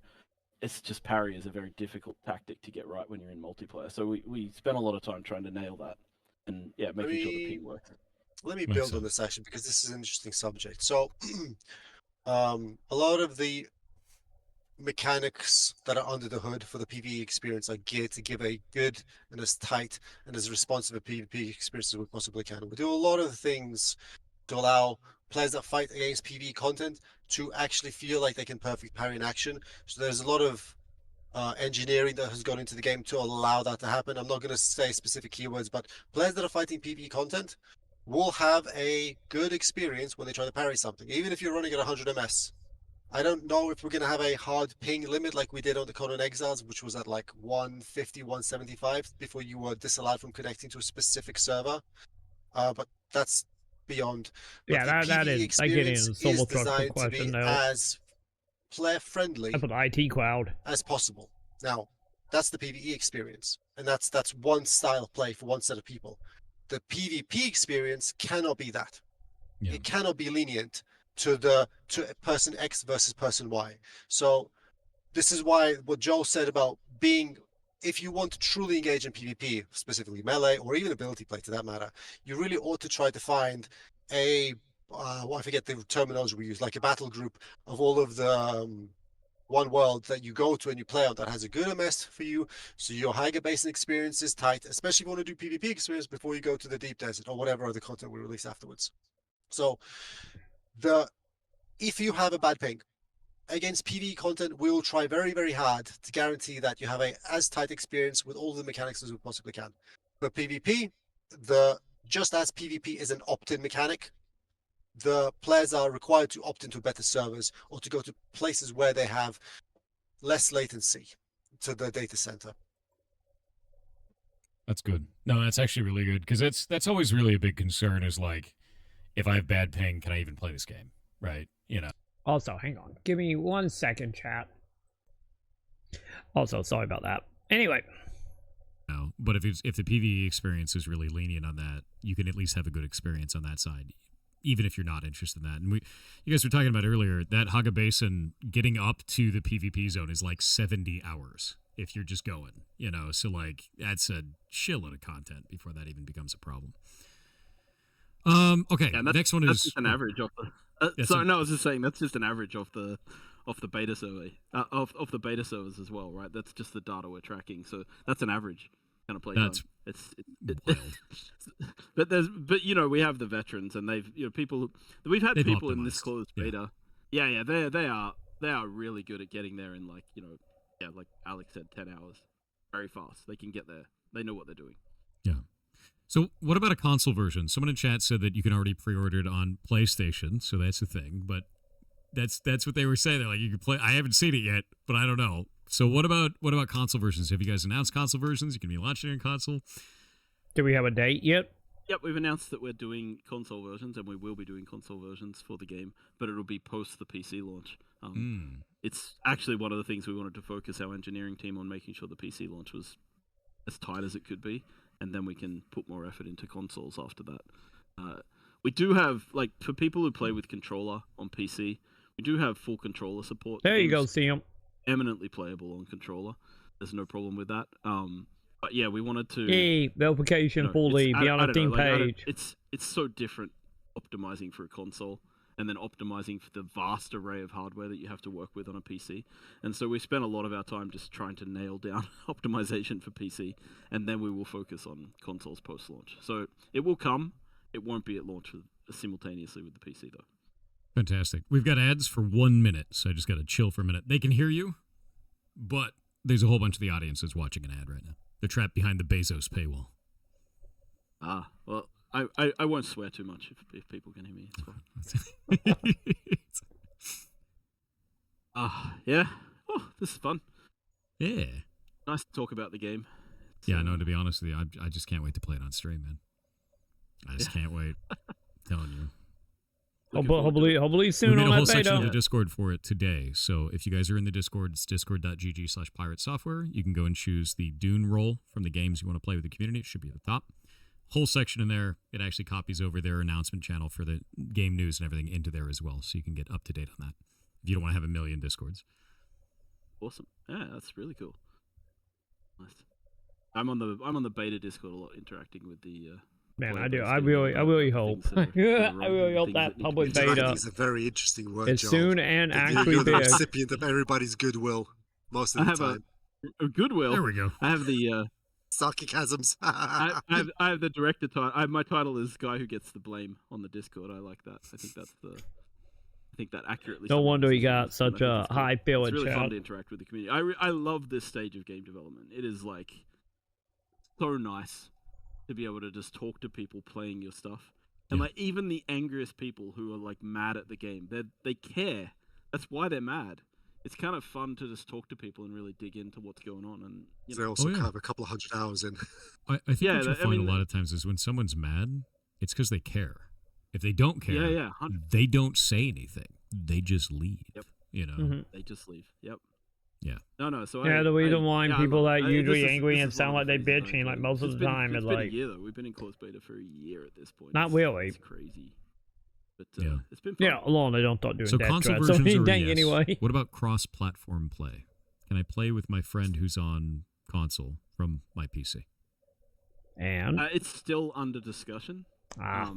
it's just parry is a very difficult tactic to get right when you're in multiplayer. So we spend a lot of time trying to nail that and making sure the ping works. Let me Makes build sense. on this actually because this is an interesting subject. So a lot of the mechanics that are under the hood for the PvE experience are geared to give a good and as tight and as responsive a PvP experience as we possibly can. We do a lot of things to allow players that fight against PvE content to actually feel like they can perfect parry in action. So there's a lot of engineering that has gone into the game to allow that to happen. I'm not going to say specific keywords, but players that are fighting PvE content will have a good experience when they try to parry something, even if you're running at 100 ms. I don't know if we're going to have a hard ping limit like we did on the Conan Exiles, which was at like 150, 175 before you were disallowed from connecting to a specific server. But that's beyond. But Yeah, the that PvE is I get experience in is Silver Truck's designed to be question though. as player-friendly That's for the IT crowd. as possible. Now, that's the PvE experience, and that's one style of play for one set of people. The PvP experience cannot be that. Yeah. It cannot be lenient to person X versus person Y. So this is why what Joel said about being, if you want to truly engage in PvP, specifically melee or even ability play to that matter, you really ought to try to find a I forget the terminology we use, like a battle group of all of the one world that you go to and you play on that has a good MS for you, so your higher basing experience is tight, especially if you want to do PvP experience before you go to the deep desert or whatever other content we release afterwards. So if you have a bad ping against PvE content, we'll try very, very hard to guarantee that you have a as tight experience with all the mechanics as we possibly can. For PvP, just as PvP is an opt-in mechanic, the players are required to opt into better servers or to go to places where they have less latency to the data center. That's good. No, that's actually really good because that's always really a big concern. Is like, if I have bad ping, can I even play this game? Right? Also, hang on. Give me 1 second, chat. Also, sorry about that. Anyway. No, but if the PvE experience is really lenient on that, you can at least have a good experience on that side, even if you're not interested in that. And you guys were talking about earlier, that Haga Basin getting up to the PvP zone is like 70 hours if you're just going, so like that's a shitload of content before that even becomes a problem. Okay, Yeah, next one that's is just an average of the. I was just saying that's just an average of the beta survey of the beta servers as well, right? That's just the data we're tracking, so that's an average kind of play time. It's wild. but we have the veterans and they've we've had people in this closed beta. Yeah, they are really good at getting there in like like Alex said, 10 hours, very fast. They can get there. They know what they're doing. Yeah. So what about a console version? Someone in chat said that you can already pre-order it on PlayStation, so that's a thing. But that's what they were saying. They're like, you can play. I haven't seen it yet, but I don't know. So what about console versions? Have you guys announced console versions? You can be launching on console. Do we have a date yet? Yep, we've announced that we're doing console versions, and we will be doing console versions for the game, but it'll be post the PC launch. It's actually one of the things we wanted to focus our engineering team on, making sure the PC launch was as tight as it could be, and then we can put more effort into consoles after that. We do have, like, for people who play with controller on PC, we do have full controller support. There you go, Sam. Eminently playable on controller. There's no problem with that. But yeah, we wanted to. Hey, verification fully. Be on a team page. It's so different optimizing for a console. and then optimizing for the vast array of hardware that you have to work with on a PC. And so we spent a lot of our time just trying to nail down optimization for PC, and then we will focus on consoles post-launch. So it will come. It won't be at launch simultaneously with the PC, though. Fantastic. We've got ads for 1 minute, so I just got to chill for a minute. They can hear you, but there's a whole bunch of the audience that's watching an ad right now. They're trapped behind the Bezos paywall. Well, I won't swear too much if people can hear me. It's fine. Yeah. Oh, this is fun. Yeah. Nice to talk about the game. Yeah, no, to be honest with you, I just can't wait to play it on stream, man. I just can't wait. I'm telling you. Hopefully soon we made on a whole that section of beta. the Discord for it today. So if you guys are in the Discord, it's discord.gg/pirate software. You can go and choose the Dune role from the games you want to play with the community. It should be at the top. Whole section in there. It actually copies over their announcement channel for the game news and everything into there as well. So you can get up to date on that if you don't want to have a million Discords. Awesome. Yeah, that's really cool. Nice. I'm on the beta Discord a lot, interacting with the. Man, player I do. base, I getting really all hope. the things that are I wrong, really the hope things that need to public be beta fixed. Interacting is a very interesting word, as Joel. soon and actually You're the big. recipient of everybody's goodwill most of I the have time. a goodwill. There we go. I have the. Sarcasms. I have the director title. My title is guy who gets the blame on the Discord. I like that. I think that accurately. No wonder he summarizes got it, and I such think a it's cool. high bill It's in really chat. fun to interact with the community. I love this stage of game development. It is like so nice to be able to just talk to people playing your stuff, and Yeah. like even the angriest people who are like mad at the game, they care. That's why they're mad. It's kind of fun to just talk to people and really dig into what's going on, and you They know, also Oh, yeah. have a couple of 100 hours in. I think Yeah, what you'll I find mean, a lot of times is when someone's mad, it's because they care. If they don't care, yeah, 100%. they don't say anything. They just leave. Yep. You know? Mhm. They just leave. Yep. Yeah. No. So Yeah, the reason why yeah, people I that love it. usually This is- angry this and is one sound of like the they phases I bitching, like enjoy. most of It's the been- time, is it's been like a year though. We've been in closed beta for a year at this point. Not It's- really. It's crazy. But Yeah. it's been fun. yeah, alone they don't start doing So death console threats. So versions are a dang yes. anyway. What about cross-platform play? Can I play with my friend who's on console from my PC? And It's still under discussion. Had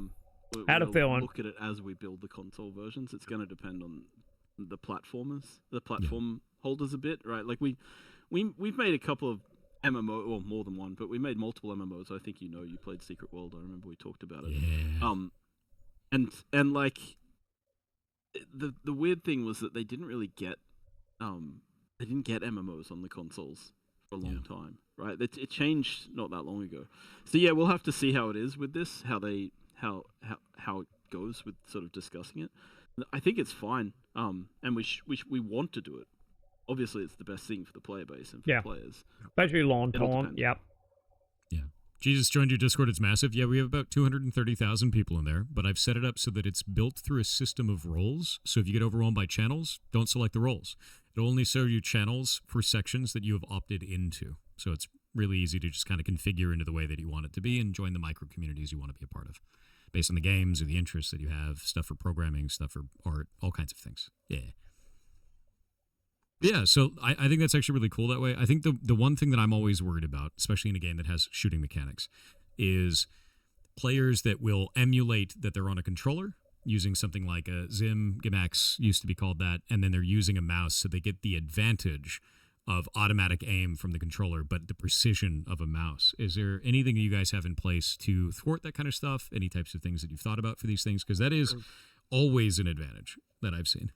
a We'll feeling. look at it as we build the console versions. It's going to depend on the platform holders a bit, right? Like we've made a couple of MMO, or more than one, but we made multiple MMOs. I think you played Secret World. I remember we talked about it. Yeah. And like the weird thing was that they didn't really get MMOs on the consoles for a long time, right? It changed not that long ago. So yeah, we'll have to see how it is with this, how it goes with sort of discussing it. I think it's fine, and we want to do it. Obviously, it's the best thing for the player base and for the players. especially long It'll term. depend. Yep. Jesus joined your Discord. It's massive. Yeah, we have about 230,000 people in there, but I've set it up so that it's built through a system of roles. So if you get overwhelmed by channels, don't select the roles. It'll only show you channels for sections that you have opted into. So it's really easy to just kind of configure into the way that you want it to be and join the micro communities you want to be a part of based on the games or the interests that you have, stuff for programming, stuff for art, all kinds of things. Yeah. Yeah, so I think that's actually really cool that way. I think the one thing that I'm always worried about, especially in a game that has shooting mechanics, is players that will emulate that they're on a controller using something like a Zim, Gimax used to be called that, and then they're using a mouse so they get the advantage of automatic aim from the controller, but the precision of a mouse. Is there anything that you guys have in place to thwart that kind of stuff? Any types of things that you've thought about for these things? Because that is always an advantage that I've seen.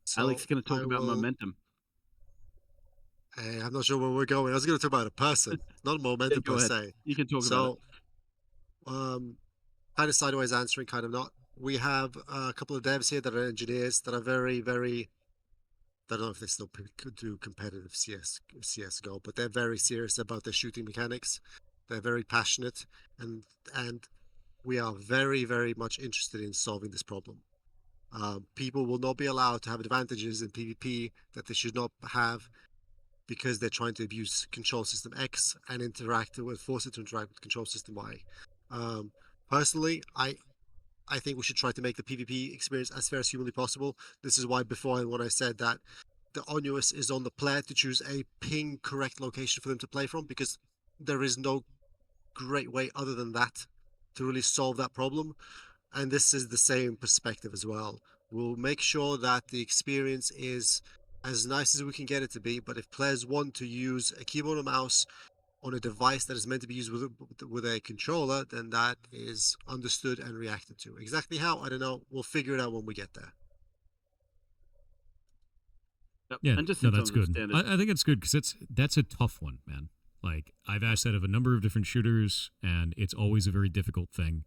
So Alex is going to talk I about will- momentum. I'm not sure where we're going. I was going to talk about a person, not momentum Go per ahead. se. You can talk about So, it. kind of sideways answering, kind of not. We have a couple of devs here that are engineers that are very, very. I don't know if they still could do competitive CS:GO, but they're very serious about their shooting mechanics. They're very passionate, and we are very, very much interested in solving this problem. People will not be allowed to have advantages in PvP that they should not have because they're trying to abuse control system X and force it to interact with control system Y. Personally, I think we should try to make the PvP experience as fair as humanly possible. This is why before when I said that the onus is on the player to choose a ping correct location for them to play from, because there is no great way other than that to really solve that problem. and this is the same perspective as well. We'll make sure that the experience is as nice as we can get it to be, but if players want to use a keyboard and mouse on a device that is meant to be used with a controller, then that is understood and reacted to. Exactly how, I don't know. We'll figure it out when we get there. Yep. Yeah, And just no, in that's terms of good. standard, I think it's good because that's a tough one, man. Like I've asked that of a number of different shooters, and it's always a very difficult thing.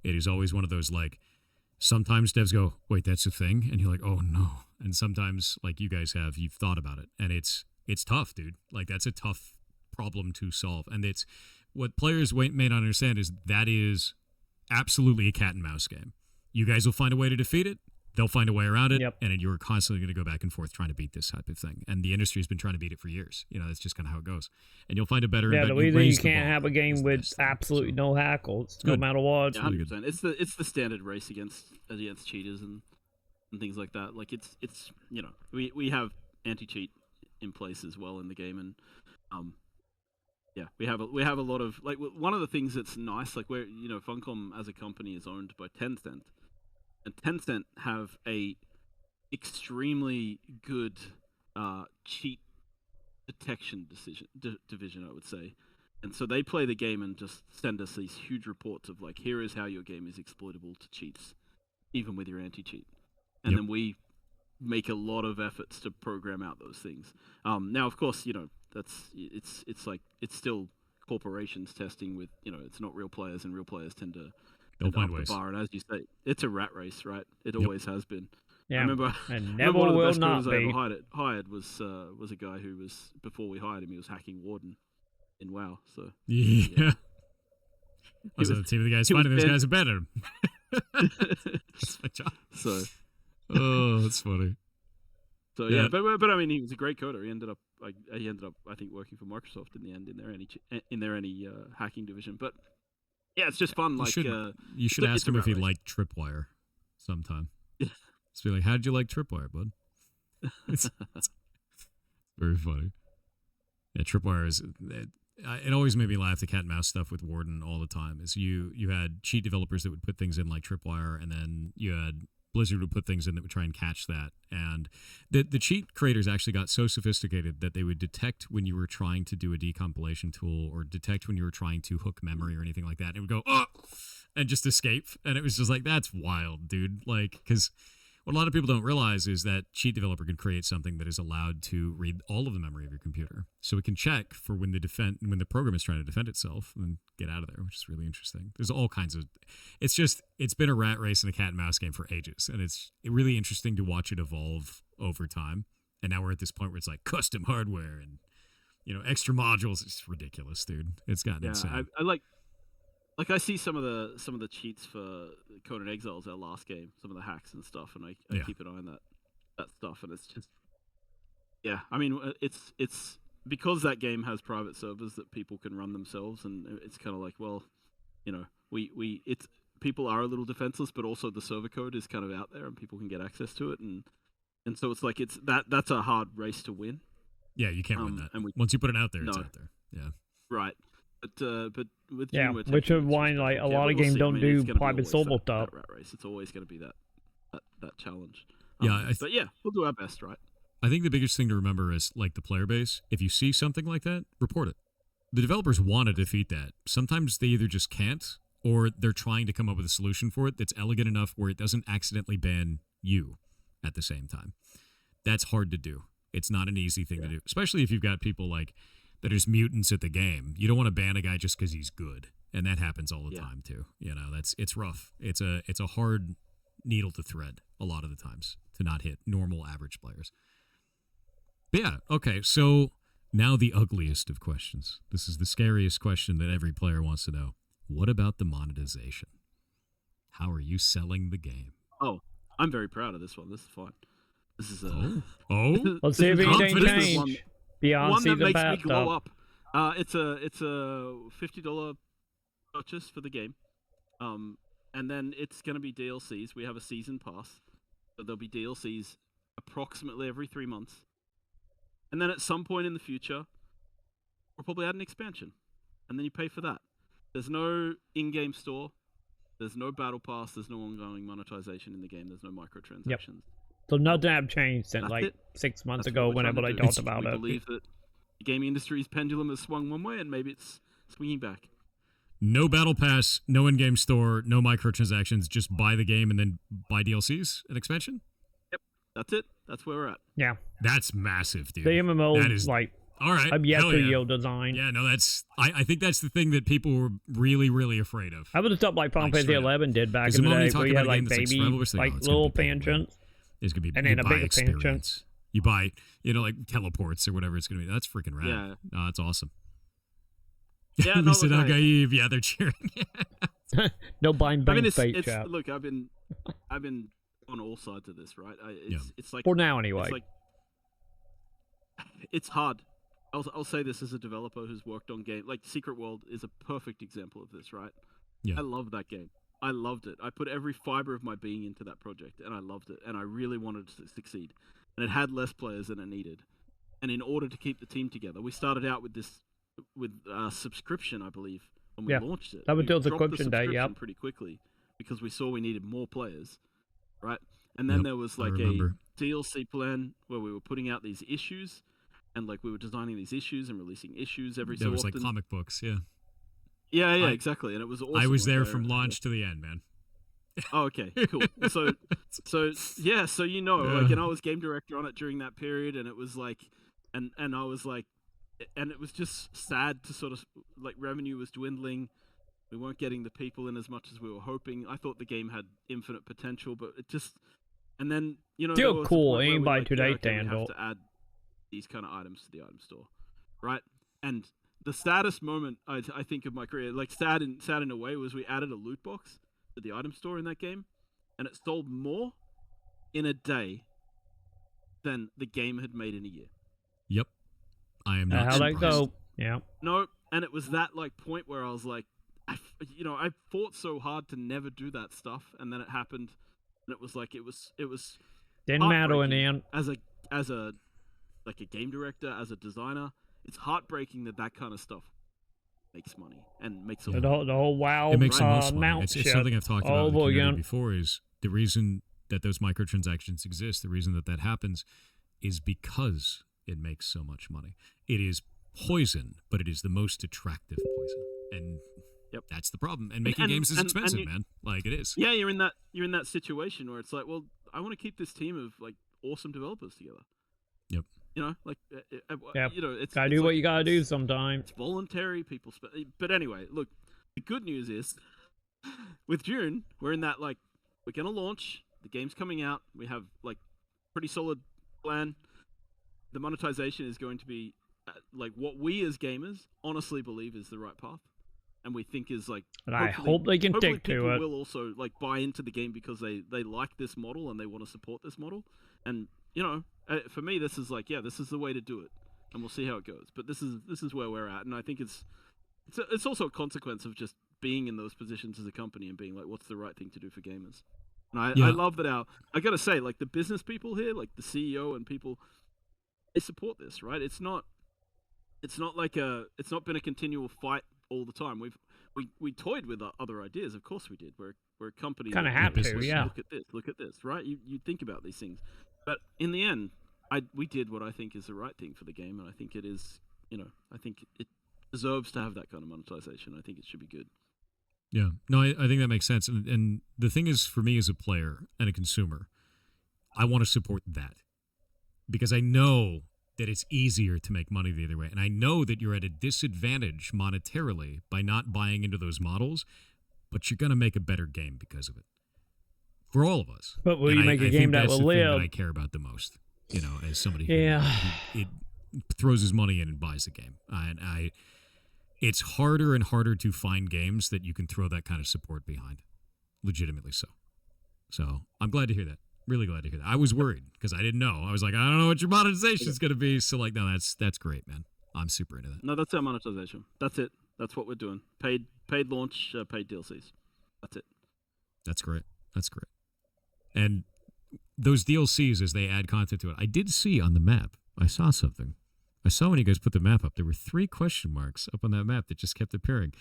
It is always one of those like sometimes devs go, "Wait, that's a thing," and you're like, "Oh no," and sometimes like you guys have, you've thought about it, and it's tough, dude. Like that's a tough problem to solve, and it's what players may not understand is that is absolutely a cat and mouse game. You guys will find a way to defeat it. They'll find a way around it, Yep. and you're constantly going to go back and forth trying to beat this type of thing. And the industry's been trying to beat it for years. You know, that's just kind of how it goes. And you'll find a better. Yeah, and the better, reason you raise the can't bar have a is game the with best thing. absolutely So, no hackles, no Good. matter what. yeah, really 100%. It's the standard race against cheaters and things like that. Like it's you know, we have anti-cheat in place as well in the game, and yeah, we have a lot of like one of the things that's nice, like where you know Funcom as a company is owned by Tencent, and Tencent have a extremely good cheat detection division, I would say. And so they play the game and just send us these huge reports of like, here is how your game is exploitable to cheats, even with your anti-cheat. And Yep. then we make a lot of efforts to program out those things. Now, of course, you know it's like it's still corporations testing with it's not real players, and real players tend to They'll up find the ways. bar. And as you say, it's a rat race, right? It Yep. always has been. Yeah, I remember and I never remember one of the will best not coders I be. ever hired was a guy who was, before we hired him, he was hacking Warden in WoW. So Yeah. I was He on the team of the guys he was finding those banned- guys are better. That's my job. so Oh, that's funny. yeah, Yeah. but I mean, he was a great coder. He ended up I think working for Microsoft in the end in their any hacking division. But yeah, it's just fun. You Like should, you should it's ask a him if rat he race. liked Tripwire sometime. Yeah. Just be like, how did you like Tripwire, bud? It's very funny. Yeah, Tripwire is. It always made me laugh. The cat and mouse stuff with Warden all the time is you had cheat developers that would put things in like Tripwire, and then you had Blizzard would put things in that would try and catch that. And the cheat creators actually got so sophisticated that they would detect when you were trying to do a decompilation tool, or detect when you were trying to hook memory or anything like that. And it would go, oh, and just escape. And it was just like, that's wild, dude. Like, because what a lot of people don't realize is that cheat developer can create something that is allowed to read all of the memory of your computer, so it can check for when the program is trying to defend itself and get out of there, which is really interesting. There's all kinds of. It's been a rat race and a cat and mouse game for ages, and it's really interesting to watch it evolve over time. And now we're at this point where it's like custom hardware and extra modules. It's ridiculous, dude. It's gotten insane. I like I see some of the cheats for Conan Exiles, our last game, some of the hacks and stuff, and I Yeah. keep an eye on that stuff, and it's just I mean, it's because that game has private servers that people can run themselves, and it's kind of like, well, it's people are a little defenseless, but also the server code is kind of out there and people can get access to it, and so it's like that's a hard race to win. Yeah, you can't win that. and Once you put it out there, it's No. out there. Yeah. Right. But with Yeah, Dune, we're which taking is it why to like a special lot care, of but we'll games see. I don't mean, do it's gonna be private always server that stuff. rat race. It's always going to be that challenge. Yeah, But yeah, we'll do our best, right? I think the biggest thing to remember is like the player base. If you see something like that, report it. The developers want to defeat that. Sometimes they either just can't, or they're trying to come up with a solution for it that's elegant enough where it doesn't accidentally ban you at the same time. That's hard to do. It's not an easy thing to do, especially if you've got people like that are just mutants at the game. You don't want to ban a guy just because he's good, and that happens all the time too. It's rough. It's a hard needle to thread a lot of the times to not hit normal average players. But yeah, okay, so now the ugliest of questions. This is the scariest question that every player wants to know. What about the monetization? How are you selling the game? Oh, I'm very proud of this one. This is fine. This is Oh? Let's see if this is anything confident. This is changed beyond one that season makes me pass glow stuff. up. It's a $50 purchase for the game, and then it's going to be DLCs. We have a season pass, so there'll be DLCs approximately every 3 months, and then at some point in the future, we'll probably add an expansion, and then you pay for that. There's no in-game store. There's no battle pass. There's no ongoing monetization in the game. There's no microtransactions. So nothing have changed since That's like it. 6 months That's ago, what we're trying whenever to they do. talked about We it. believe that the gaming industry's pendulum has swung one way, and maybe it's swinging back. No battle pass, no in-game store, no microtransactions. Just buy the game and then buy DLCs and expansion. That's it. That's where we're at. Yeah, That's massive, dude. the MMO That is like all right. I'm yet hell to yeah. yield design. Yeah, no, that's. I think that's the thing that people were really, really afraid of. I would have stuff like Final Like, Fantasy straight up. 11 did back 'Cause in the the moment day, you talk where you about had a like game that's baby, experimental, it's like, like oh, it's gonna little be big, right? pensions. It's gonna be And you then a buy big expansion. experience. You buy, like teleports or whatever it's gonna be. That's freaking rad. Yeah. No, that's awesome. Yeah, no, Lisa look, Nagaive, yeah, they're cheering. No bind I mean, bank fate it's chat. look. I've been on all sides of this, right? It's like For now, anyway. It's like it's hard. I'll say this as a developer who's worked on game like Secret World is a perfect example of this, right? Yeah. I love that game. I loved it. I put every fiber of my being into that project, and I loved it, and I really wanted to succeed. And it had less players than it needed. And in order to keep the team together, we started out with subscription, I believe, when we Yeah, launched it. that was We till dropped the subscription day, subscription yep. pretty quickly because we saw we needed more players, right? And then Yep, there was I like a remember. DLC plan where we were putting out these issues, and like we were designing these issues and releasing issues every There so was often. like comic books, yeah. Yeah, I- exactly. And it was awesome. I was like, there from launch to the end, man. Oh, okay, cool. So yeah, so like, and I was game director on it during that period, and it was like, and I was like, and it was just sad to sort of like revenue was dwindling. We weren't getting the people in as much as we were hoping. I thought the game had infinite potential, but it just, and then Still there was a cool, point where we ain't by like, today, we have Daniel. to add these kind of items to the item store, right? And the saddest moment I think of my career, like sad in a way, was we added a loot box to the item store in that game, and it sold more in a day than the game had made in a year. Yep. I am not How that surprised. go? Yeah. No, and it was that like point where I was like, I fought so hard to never do that stuff, and then it happened, and it was like it was Didn't matter in the heartbreaking end. as a like a game director, as a designer. It's heartbreaking that kind of stuff makes money and makes a The lot. whole WoW It makes the most money. mount It's shit. something I've talked about all in the over community again. before. Is the reason that those microtransactions exist? The reason that happens is because it makes so much money. It is poison, but it is the most attractive poison, and Yep. that's the problem. And making And- games is and expensive, you- man. Like it is. Yeah, you're in that situation where it's like, well, I want to keep this team of like awesome developers together. Yep. Like Yep. it's Gotta it's do what like- you gotta do sometimes. It's voluntary. People, but anyway, look. The good news is, with Dune, we're in that like we're gonna launch. The game's coming out. We have like pretty solid plan. The monetization is going to be like what we as gamers honestly believe is the right path, and we think is like. And I hopefully- hope they can hopefully stick to people it. will also like buy into the game because they like this model and they want to support this model. And for me, this is like, yeah, this is the way to do it, and we'll see how it goes. But this is where we're at, and I think it's also a consequence of just being in those positions as a company and being like, what's the right thing to do for gamers? And Yeah. I love that I gotta say, like the business people here, like the CEO and people, they support this, right? It's not been a continual fight all the time. We toyed with other ideas, of course we did. We're a company. Kinda that- have to, yeah. Look at this, right? You think about these things, but in the end, we did what I think is the right thing for the game, and I think it is. I think it deserves to have that kind of monetization. I think it should be good. Yeah. No, I think that makes sense. And the thing is, for me as a player and a consumer, I want to support that because I know that it's easier to make money the other way. And I know that you're at a disadvantage monetarily by not buying into those models, but you're going to make a better game because of it. For all of us. But will And you I make a think game that that's will the thing live? that I care about the most, as somebody Yeah. who throws his money in and buys the game. It's harder and harder to find games that you can throw that kind of support behind. Legitimately so. So I'm glad to hear that. Really glad to hear that. I was worried because I didn't know. I was like, I don't know what your monetization is going to be. So like, no, that's great, man. I'm super into that. No, that's our monetization. That's it. That's what we're doing. Paid launch, paid DLCs. That's it. That's great. That's great. And those DLCs, as they add content to it, I did see on the map, I saw something. I saw when you guys put the map up, there were 3 question marks up on that map that just kept appearing.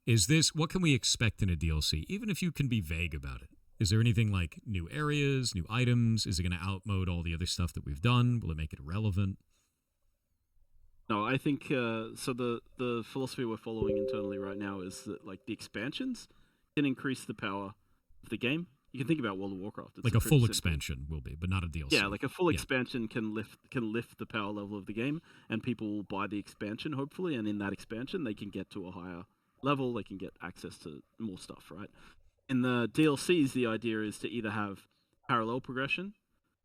Is this what can we expect in a DLC? Even if you can be vague about it. Is there anything like new areas, new items? Is it going to outmode all the other stuff that we've done? Will it make it irrelevant? No, I think so. The philosophy we're following internally right now is that like the expansions can increase the power of the game. You can think about World of Warcraft. It's Like a pretty full simple. expansion will be, but not a DLC. Yeah, like a full expansion can lift the power level of the game, and people will buy the expansion hopefully, and in that expansion they can get to a higher level. They can get access to more stuff, right? In the DLCs, the idea is to either have parallel progression.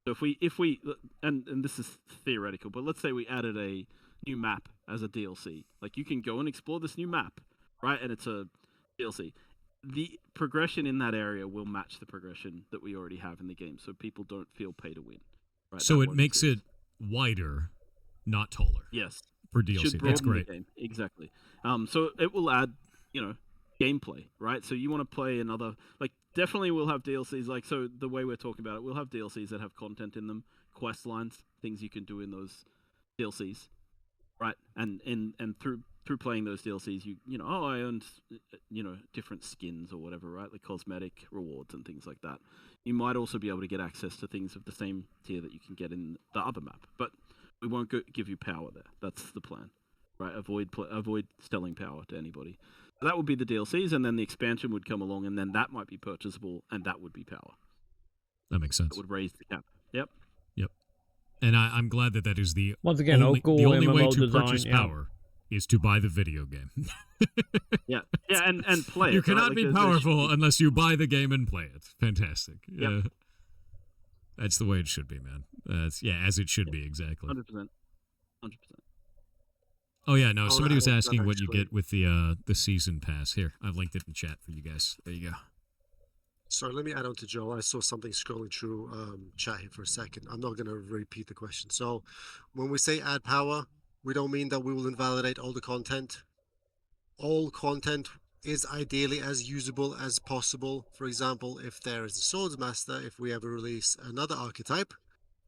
So if we and this is theoretical, but let's say we added a new map as a DLC. Like you can go and explore this new map, right? And it's a DLC. The progression in that area will match the progression that we already have in the game, so people don't feel pay to win. Right? So it makes it wider, not taller. Yes. For DLC. That's great. The game. Exactly. So it will add, gameplay, right? So you want to play another, like, definitely we'll have DLCs, like, so the way we're talking about it, we'll have DLCs that have content in them, quest lines, things you can do in those DLCs, right? And through playing those DLCs, I earned, different skins or whatever, right? Like cosmetic rewards and things like that. You might also be able to get access to things of the same tier that you can get in the other map, but we won't give you power there. That's the plan, right? Avoid selling power to anybody. That would be the DLCs, and then the expansion would come along, and then that might be purchasable, and that would be power. That makes sense. It would raise the cap. Yep. And I'm glad that is the once again only, cool the only MMO way to design, purchase power is to buy the video game. Yeah, and play it. You cannot right? be powerful unless you buy the game and play it. Fantastic. Yep. That's the way it should be, man. As it should be, exactly. 100%. Oh yeah, no. Somebody was asking what you actually. get with the season pass. Here, I've linked it in chat for you guys. There you go. Sorry, let me add on to Joe. I saw something scrolling through chat here for a second. I'm not going to repeat the question. So when we say add power, we don't mean that we will invalidate all the content. All content is ideally as usable as possible. For example, if there is a Swordsmaster, if we ever release another archetype,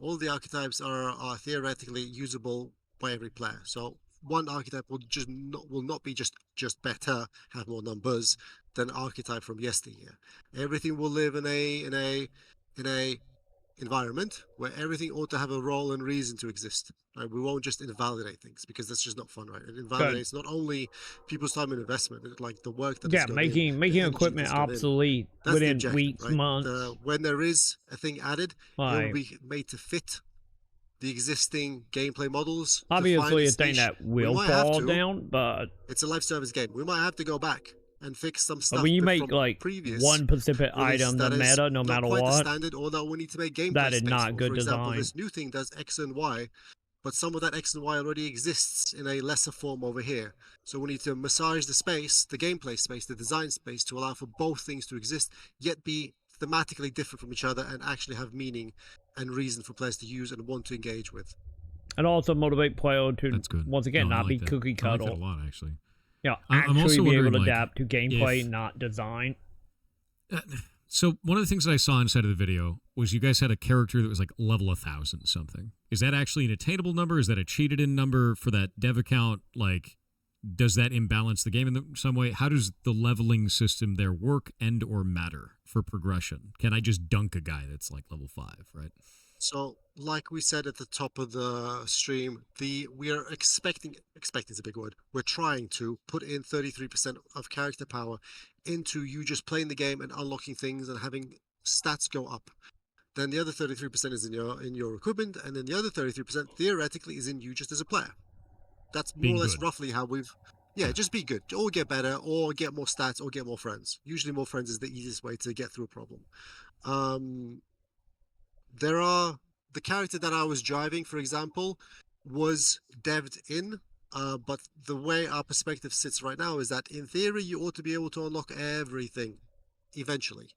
all the archetypes are theoretically usable by every player. So one archetype will not be just better, have more numbers than archetype from yesteryear. Everything will live in a environment where everything ought to have a role and reason to exist. Right? We won't just invalidate things because that's just not fun, right? It invalidates not only people's time and investment, like the work that making equipment obsolete within weeks, right? months. When there is a thing added, it will be made to fit the existing gameplay models. Obviously, a thing that will fall down, but it's a live service game. We might have to go back and fix some stuff. But when you make like one specific item the meta, no matter what, standard, or that we need to make gameplay that is not good for example, design. this new thing does X and Y, but some of that X and Y already exists in a lesser form over here. So we need to massage the space, the gameplay space, the design space, to allow for both things to exist, yet be thematically different from each other and actually have meaning and reason for players to use and want to engage with. And also motivate player to once again not be cookie I like cutter. that a lot, actually. I'm also actually be able to wondering, adapt to gameplay, not design. So one of the things that I saw inside of the video was you guys had a character that was like level 1,000 something. Is that actually an attainable number? Is that a cheated in number for that dev account? Like, does that imbalance the game in some way? How does the leveling system there work and or matter for progression? Can I just dunk a guy that's like level 5, right? So, like we said at the top of the stream, we are expecting is a big word. We're trying to put in 33% of character power into you just playing the game and unlocking things and having stats go up. Then the other 33% is in your equipment, and then the other 33% theoretically is in you just as a player. That's more or less roughly how we've just be good, or get better, or get more stats, or get more friends. Usually more friends is the easiest way to get through a problem. The character that I was driving, for example, was devved in, but the way our perspective sits right now is that in theory you ought to be able to unlock everything eventually.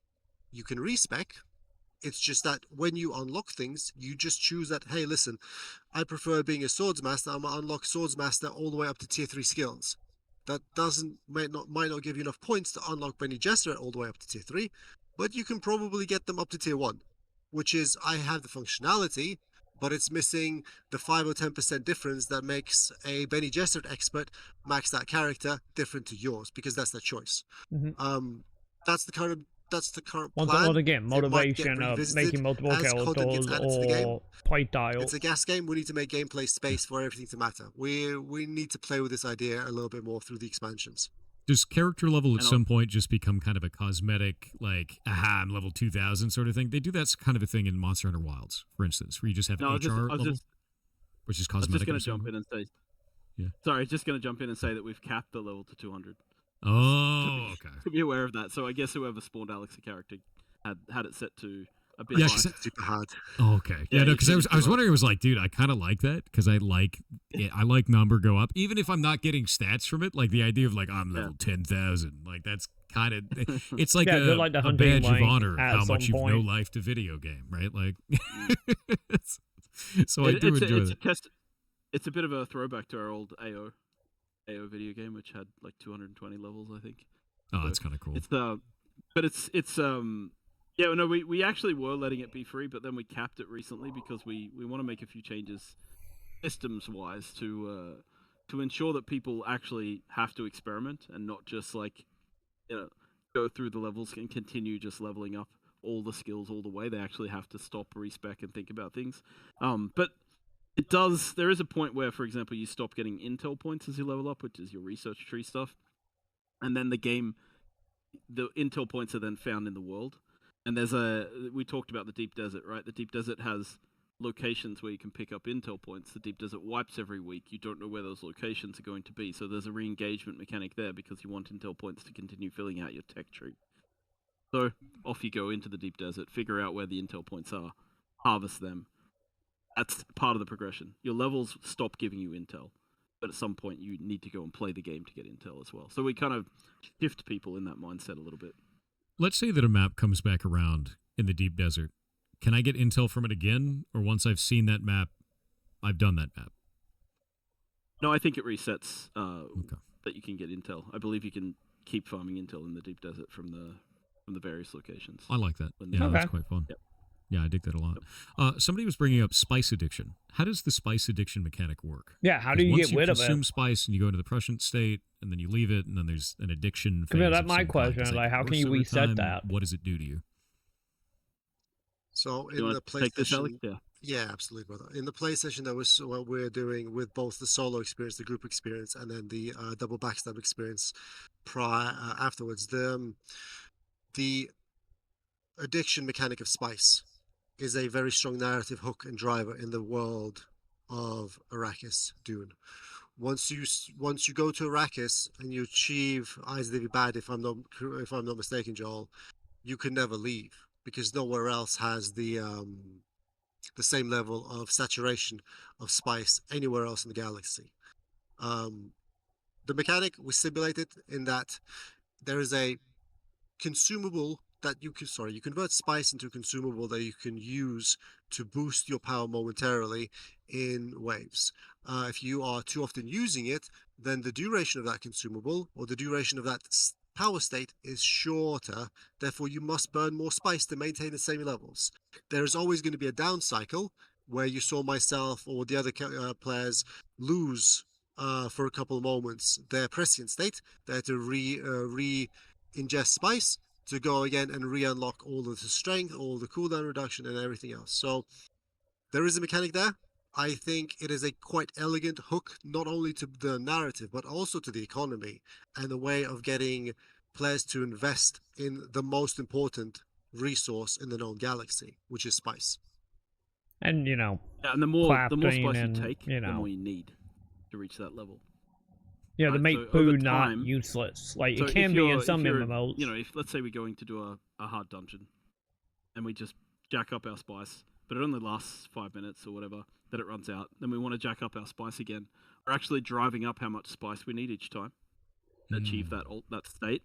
You can respec. It's just that when you unlock things, you just choose that, hey, listen, I prefer being a swordsmaster. I'm going to unlock swordsmaster all the way up to tier 3 skills. That might not give you enough points to unlock Bene Gesserit all the way up to tier 3, but you can probably get them up to tier 1, which is, I have the functionality, but it's missing the 5 or 10% difference that makes a Benny Gesserit expert max that character different to yours, because that's their choice. That's the current Once plan. again, It might get motivation of revisited making multiple as content gets characters added to the game. or play styles. It's a gas game. We need to make gameplay space for everything to matter. We need to play with this idea a little bit more through the expansions. Does character level at some point just become kind of a cosmetic, like, aha, I'm level 2000 sort of thing? They do that kind of a thing in Monster Hunter Wilds, for instance, where you just have HR level, which is cosmetic. I was just going to jump in and say, sorry, just going to jump in and say that we've capped the level to 200. Oh, okay. To be aware of that. So I guess whoever spawned Alex a character had it set to a bit super hard. Oh, okay. Yeah, no, because I was wondering, it was like, dude, I kind of like that, because I like number go up, even if I'm not getting stats from it. Like the idea of like, I'm level 10,000, like that's kind of, it's like a badge of honor how much you've no life to video game, right? Like, so I do enjoy that. It's a bit of a throwback to our old AO video game, which had like 220 levels, I think. Oh, that's kind of cool. It's but it's yeah, no, we actually were letting it be free, but then we capped it recently because we want to make a few changes systems wise to ensure that people actually have to experiment and not just like, you know, go through the levels and continue just leveling up all the skills all the way. They actually have to stop, respec, and think about things. But there is a point where, for example, you stop getting intel points as you level up, which is your research tree stuff, and then the intel points are then found in the world. And we talked about the Deep Desert, right? The Deep Desert has locations where you can pick up intel points. The Deep Desert wipes every week. You don't know where those locations are going to be. So there's a re-engagement mechanic there because you want intel points to continue filling out your tech tree. So off you go into the Deep Desert, figure out where the intel points are, harvest them. That's part of the progression. Your levels stop giving you intel, but at some point you need to go and play the game to get intel as well. So we kind of shift people in that mindset a little bit. Let's say that a map comes back around in the Deep Desert. Can I get intel from it again? Or once I've seen that map, I've done that map? No, I think it resets that you can get intel. I believe you can keep farming intel in the Deep Desert from the various locations. I like that. Yeah, that's quite fun. Yep. Yeah, I dig that a lot. Somebody was bringing up spice addiction. How does the spice addiction mechanic work? Yeah, how do you get rid of it? Once you consume spice and you go into the prescient state, and then you leave it, and then there's an addiction phase. That's my question. Like, how can you reset that? What does it do to you? So in the PlayStation, yeah, absolutely, brother. In the PlayStation, that was what we're doing with both the solo experience, the group experience, and then the double backstab experience afterwards. The addiction mechanic of spice is a very strong narrative hook and driver in the world of Arrakis Dune. Once you go to Arrakis and you achieve Eyes of the Bad, if I'm not mistaken, Joel, you can never leave because nowhere else has the same level of saturation of spice anywhere else in the galaxy. The mechanic we simulated in that there is a consumable that you convert spice into a consumable that you can use to boost your power momentarily in waves. If you are too often using it, then the duration of that consumable or the duration of that power state is shorter. Therefore, you must burn more spice to maintain the same levels. There is always going to be a down cycle where you saw myself or the other players lose for a couple of moments their prescient state. They had to re-ingest spice to go again and re-unlock all of the strength, all the cooldown reduction, and everything else. So there is a mechanic there. I think it is a quite elegant hook, not only to the narrative, but also to the economy and a way of getting players to invest in the most important resource in the known galaxy, which is spice. And, and the more spice you take, the more you need to reach that level. Yeah, to make food not useless. Like, it can be in some MMOs. If let's say we're going to do a hard dungeon, and we just jack up our spice, but it only lasts 5 minutes or whatever, then it runs out. Then we want to jack up our spice again. We're actually driving up how much spice we need each time to achieve that state,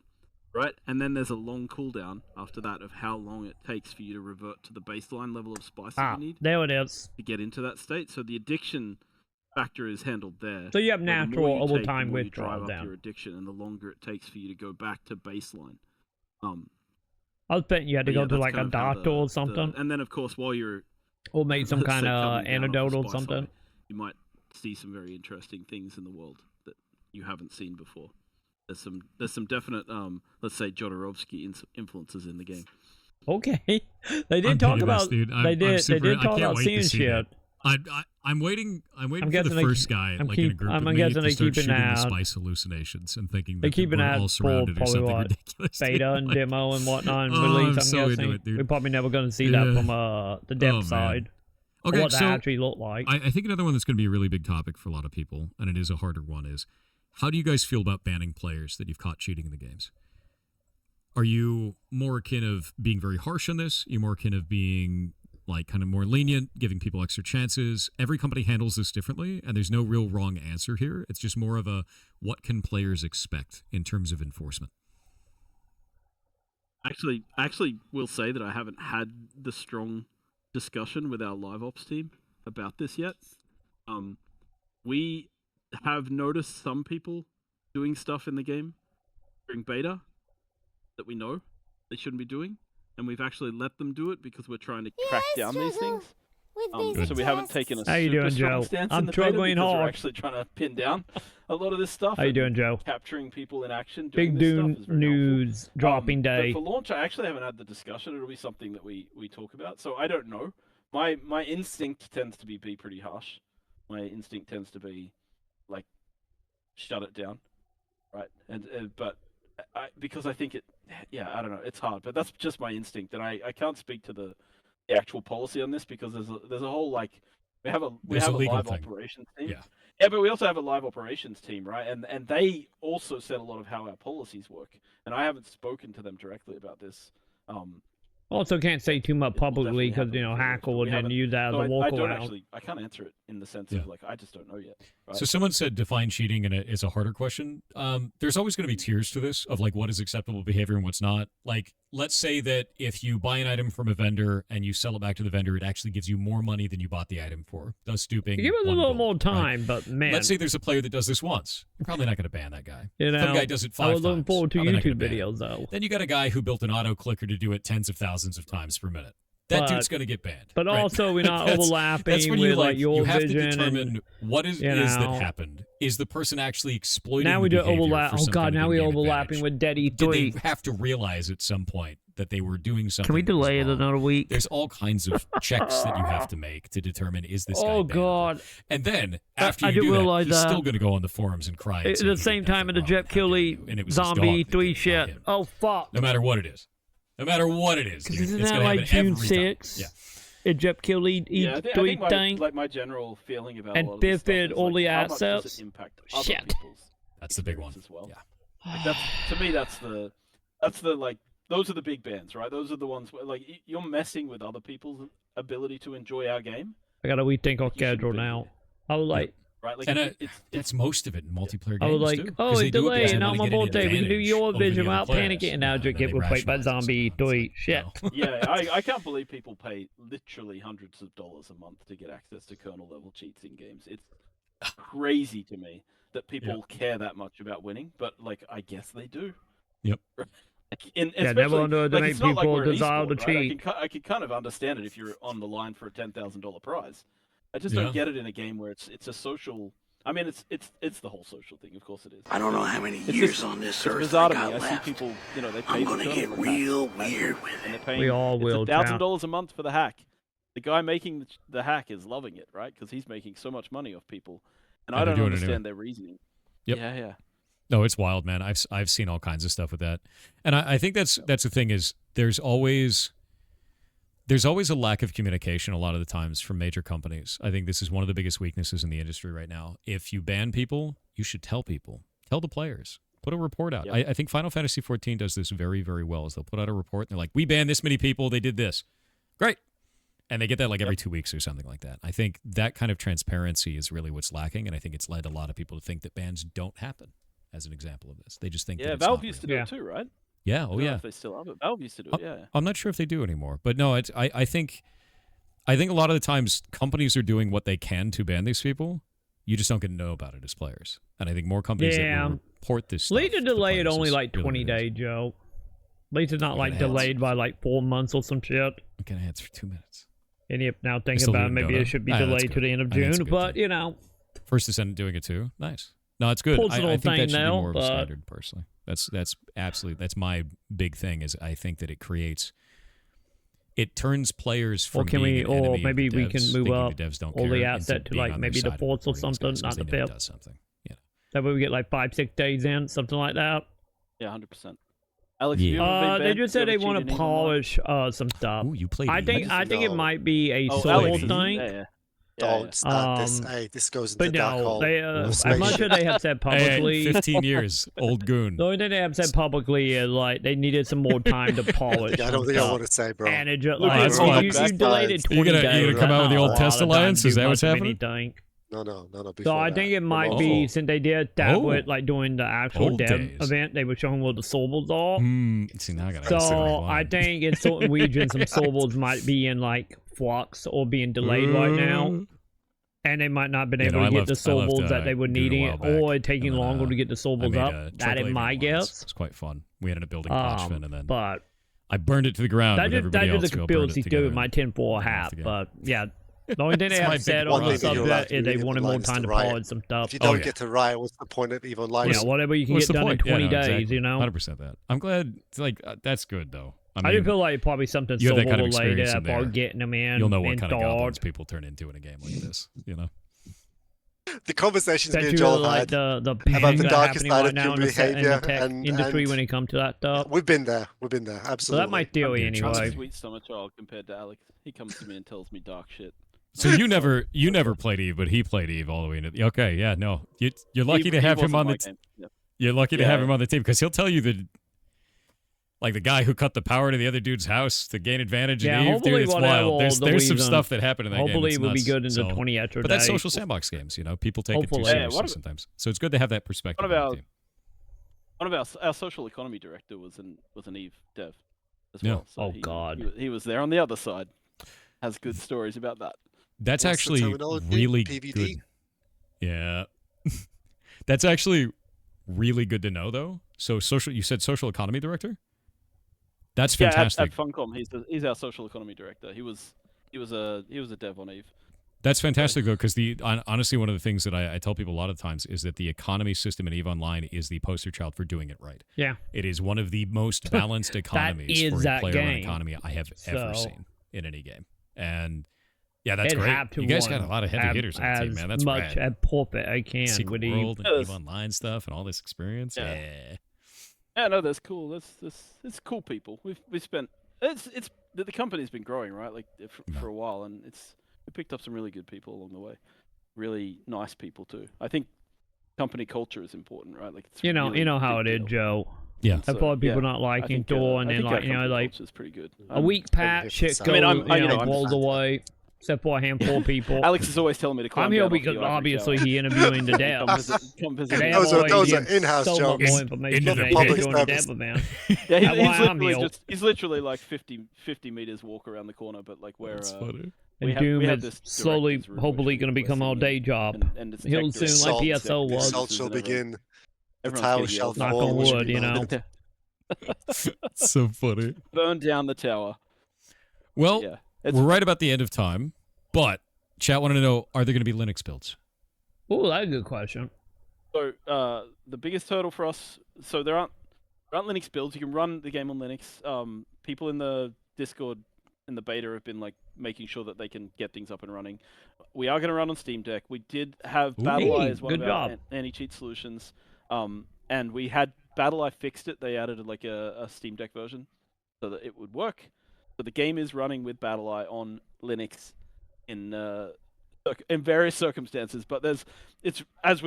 right? And then there's a long cooldown after that of how long it takes for you to revert to the baseline level of spice that you need. There it is. To get into that state. So the addiction factor is handled there. So you have natural over time withdrawal down. You drive up down. your addiction, and the longer it takes for you to go back to baseline. I was betting you had to go to like a doctor or something. And then, of course, while you're Or make some let's say, kind of coming down off antidote a or spice something. high, you might see some very interesting things in the world that you haven't seen before. There's some definite let's say Jodorowsky influences in the game. Okay, they did I'm talk petty this, about dude. they did I talk can't about wait seeing to see shit. that. I'm waiting for the guessing they first keep- guy, I'm like keep- in a group I'm of me, guessing to they start keeping shooting the that- spice hallucinations and thinking They that keeping we're that all for surrounded or probably something what, ridiculous. dude. beta and Like, demo and whatnot and oh, release. I'm I'm so into guessing it, dude. we're probably never going to see that Yeah. from the dev Oh, man. side. Or Okay, what so that actually looked like. I think another one that's going to be a really big topic for a lot of people, and it is a harder one, is how do you guys feel about banning players that you've caught cheating in the games? Are you more akin of being very harsh on this? Are you more akin of being like kind of more lenient, giving people extra chances? Every company handles this differently, and there's no real wrong answer here. It's just more of a what can players expect in terms of enforcement? Actually, will say that I haven't had the strong discussion with our live ops team about this yet. We have noticed some people doing stuff in the game during beta that we know they shouldn't be doing, and we've actually let them do it because we're trying to crack down these things. So we haven't taken a How you super doing, strong Joe? stance I'm in the beta struggling because we're hard. actually trying to pin down a lot of this stuff. How you and doing, Joe? Capturing people in action doing Big this stuff Dune is very helpful. news dropping day. But for launch, I actually haven't had the discussion. It'll be something that we talk about. So I don't know. My instinct tends to be pretty harsh. My instinct tends to be like shut it down, right? But because I think I don't know. It's hard, but that's just my instinct, and I can't speak to the actual policy on this because there's a whole like we have a legal live thing. operations team. Yeah. Yeah, but we also have a live operations team, right? And they also set a lot of how our policies work. And I haven't spoken to them directly about this. Also, can't say too much It will publicly definitely because you know happen Hackle before, would but we then haven't- use that as So a I don't walkaround. actually, I can't answer it in the sense Yeah. of like I just don't know yet. Right? So someone said define cheating, and it's a harder question. There's always going to be tiers to this of like what is acceptable behavior and what's not. Like, let's say that if you buy an item from a vendor and you sell it back to the vendor, it actually gives you more money than you bought the item for. Thus stooping. Give it a 1 little gold, more right? time, but man, Let's say there's a player that does this once. You're probably not going to ban that guy. you know, Some guy does it 5 I times. was looking forward to probably not gonna YouTube ban him. videos though. Then you got a guy who built an auto clicker to do it tens of thousands of times per minute. That But- dude's going to get banned. But right? also, we're not That's- overlapping That's when with you like your you have vision. to determine And what is you that know. happened. Is the person actually exploiting now the we do behavior overlap. for Oh some god, kind of now we're in-game overlapping advantage? with Daddy Did 3. they have to realize at some point that they were doing something? Can we that was delay it wrong? another week? There's all kinds of checks that you have to make to determine is this guy Oh bannable? god. And then after I you do do that, realize he's that. still going to go on the forums and cry. And At say the he did same time, in nothing the wrong, Jet how dare Killy you? And it was his dog Zombie that 3 did it, not shit. him. Oh fuck. No matter what it is. No matter what it is. Because dude, isn't it's that gonna like happen June every time. 6th? Yeah. At Jet Killy I three think thing. my general feeling about And a lot of this stuff Biffid, is, all like, the how much does assets. it impact other Shit. people's That's the big one. experience as well. Yeah. Like that's to me that's the like those are the big bands, right? Those are the ones where like you're messing with other people's ability to enjoy our game, I gotta rethink our You shouldn't schedule be now. here. I was like, right? Like And it's that's most of it in multiplayer games. I was like, too, oh, 'cause they it's do it delayed, because they and on wanna my get an birthday, we can do advantage your over the vision other without players. panicking, and now And just then get they replaced by rationalize it Zombie somehow. 3. It's Shit. like, no. yeah, I can't believe people pay literally hundreds of dollars a month to get access to kernel level cheats in games. It's crazy to me that people care that much about winning, but like I guess they do. Yep. Yeah, especially, never underestimate it's not like people we're an desire to esport, right? cheat. I can kind of understand it if you're on the line for a $10,000 prize. I just Yeah. don't get it in a game where it's a social. I mean, it's the whole social thing. Of course, it is. I don't know how many It's years just- on this It's earth bizarre I to me. got I see left. people, they pay I'm for gonna kernel get level real hacks, weird with and they're it. paying, We all will, It's $1,000 a month for the hack. The guy making the hack is loving it, right? Because he's making so much money off people, and And I they're don't doing it understand anyway. their reasoning. Yep. Yeah. No, it's wild, man. I've seen all kinds of stuff with that, and I think that's the thing is there's always a lack of communication a lot of the times from major companies. I think this is one of the biggest weaknesses in the industry right now. If you ban people, you should tell people, tell the players, put a report out. Yep. I think Final Fantasy XIV does this very, very well. Is they'll put out a report and they're like, we banned this many people, they did this, great, and they get that like every 2 weeks or something like that. I think that kind of transparency is really what's lacking, and I think it's led a lot of people to think that bans don't happen. As an example of this, they just think that Yeah, it's Valve not used to real. do it too, right? Yeah, I oh don't know yeah. if they still have it. Valve used to do it. Yeah. I'm not sure if they do anymore, but no, I think a lot of the times companies are doing what they can to ban these people. You just don't get to know about it as players, and I think more companies that Yeah. will report this. Lead stuff to the delay it players only is like really 20 what it is. days, Joe. At least it's not Look like at the heads. delayed by like 4 months or some shit. I'm gonna answer for 2 minutes. And if now thinking still about it, doing maybe Dota. it should be Ah, that's delayed to good. the end of I think it's a June. good But thing. you know, First Descendant doing it too. Nice. No, it's good. I Personal think thing that should be now, more of a but- standard personally. That's absolutely that's my big thing is I think that it turns players from or can being we, an or enemy of maybe the we devs, can move thinking up the devs don't all care, the into asset to being like on maybe their the side and fourth or supporting these something, guys 'cause not they the know it fifth. does something. Yeah. That way we get like 5-6 days in, something like that. Yeah, 100%. Alex, have you Yeah. ever been They banned just for said they ever want cheating to in Eve Online? polish some stuff. Ooh, you played. I think Eve? it No. might be a Oh, solo Alex, thing. yeah. Don't start this. Um, Hey, this goes into But the dark no, hole. they Let's as make much sure. as they have said Hey, publicly, 15 years, old goon. the only thing they have said publicly is like they needed some more time to polish. I don't some think I stuff. want to say, bro. And it just Look, like that's fine. you delayed it 20 You gonna days. come out with the that's old not Test a lot of time Alliance? to Is do that what's much of happening? anything. No. So Before I think that. it might Oh. be since they did that Oh. with like doing the actual Old dev days. event, they were showing where the sorbals are. See, now I gotta So I think in certain regions, some sorbals might be in like flux or being delayed right now, and they might not have been You able know, to I get left- the I left, sorbals that they were Goon a needing, while back, or taking and then, longer to get the I sorbals made up. a That truck is laden my once. guess. It's quite fun. We ended up building Potchfin, and then But I burned it to the ground with that everybody else. is the We all burned it ability to together do with my and 10-4 went off hat. the game. But yeah, the only thing they It's my have said big on the one thing you're allowed subject to is do they in wanted more online is time to to riot. polish some stuff. If you Oh, don't yeah. get to riot, what's the point of even online? Yeah, whatever you can What's get the done in point? 20 Yeah, no, days, exactly. you know. 100% that. I'm glad. Like that's good though. I do feel like probably something you have so that kind of related experience in about there. getting them in. you'll know what and kind of goblins thawed. people turn into in a game like this. You know. The conversations That me you and really Joel like had. the about panic the that's darkest happening side right of now in human the behavior tech industry and- when it comes to that stuff. We've been there. Absolutely. So that my theory Yeah, trust anyway. me. Sweet summer child compared to Alex. He comes to me and tells me dark shit. So you never played Eve, but he played Eve all the way into. Okay, yeah, no, you're lucky He- to he have him wasn't on my the. game. Yeah. You're lucky to Yeah. have him on the team because he'll tell you that. Like the guy who cut the power to the other dude's house to gain advantage Yeah, in Eve, hopefully dude, it's we'll have wild. all There's the some reasons. stuff that happened in that Hopefully game. it will be It's good nuts. into So- 20 extra But that's days. social sandbox games, you know. People take it Hopefully. too Yeah, seriously what- sometimes. So it's good to have that perspective One of on the team. One of our social economy director was an Eve dev as Yeah. well. So Oh, he, God. he was there on the other side. Has good stories about that. That's What's the actually terminology? really PVD? good. Yeah. That's actually really good to know, though. So you said social economy director? That's fantastic. Yeah, at Funcom, he's our social economy director. He was a dev on Eve. That's fantastic, though, because honestly, one of the things that I tell people a lot of times is that the economy system in EVE Online is the poster child for doing it right. Yeah. It is one of the most balanced economies is for a that player game. economy I have ever So- seen in any game. And yeah, that's It'd great. have to You guys got run a lot of heavy hitters on the team, as man. That's much rad. at pulpit I can Secret with Eve. World and Yes. EVE Online stuff and all this experience. Yeah. Yeah. Yeah, no, that's cool. It's cool people. We've spent it's the company's been growing, right? Like for a while, and we picked up some really good people along the way. Really nice people too. I think company culture is important, right? Like it's You know really how it big is, deal. Joe. Yeah. And I've had people yeah, not I liking think, Thor, and I then think our like company like culture is pretty good. a week patch, shit different goes, side. I mean, I'm- you know, I'm blows just- away. Except for a handful of people. Alex is always telling me to climb I'm here down off the because ivory obviously tower. he interviewing the devs. Come visit And they me. have Those are always in-house so jokes. much more information Into than the they public do during the service. dev event. Yeah, That's why I'm here. he's literally like 50 meters walk around the corner, but like where That's funny. we And have- Doom we have is this slowly, director's room, hopefully, which going to we're become our seeing, day job. and it's He'll tech soon, like directors, PSO tech was. Assault producers shall and everyone. begin. The Everyone's tower getting shall yelled Knock at. on fall. which will wood, be you know. minded. So funny. Burn down the tower. Well, Yeah, it's we're right about the end of time, but chat wanted to know, are there going to be Linux builds? Oh, that's a good question. So the biggest hurdle for us, so there aren't Linux builds. You can run the game on Linux. People in the Discord in the beta have been like making sure that they can get things up and running. We are going to run on Steam Deck. We did have BattleEye Hey, as one good of our job. anti-cheat solutions, and we had BattleEye fixed it. They added like a Steam Deck version so that it would work. So the game is running with BattleEye on Linux in various circumstances, but it's as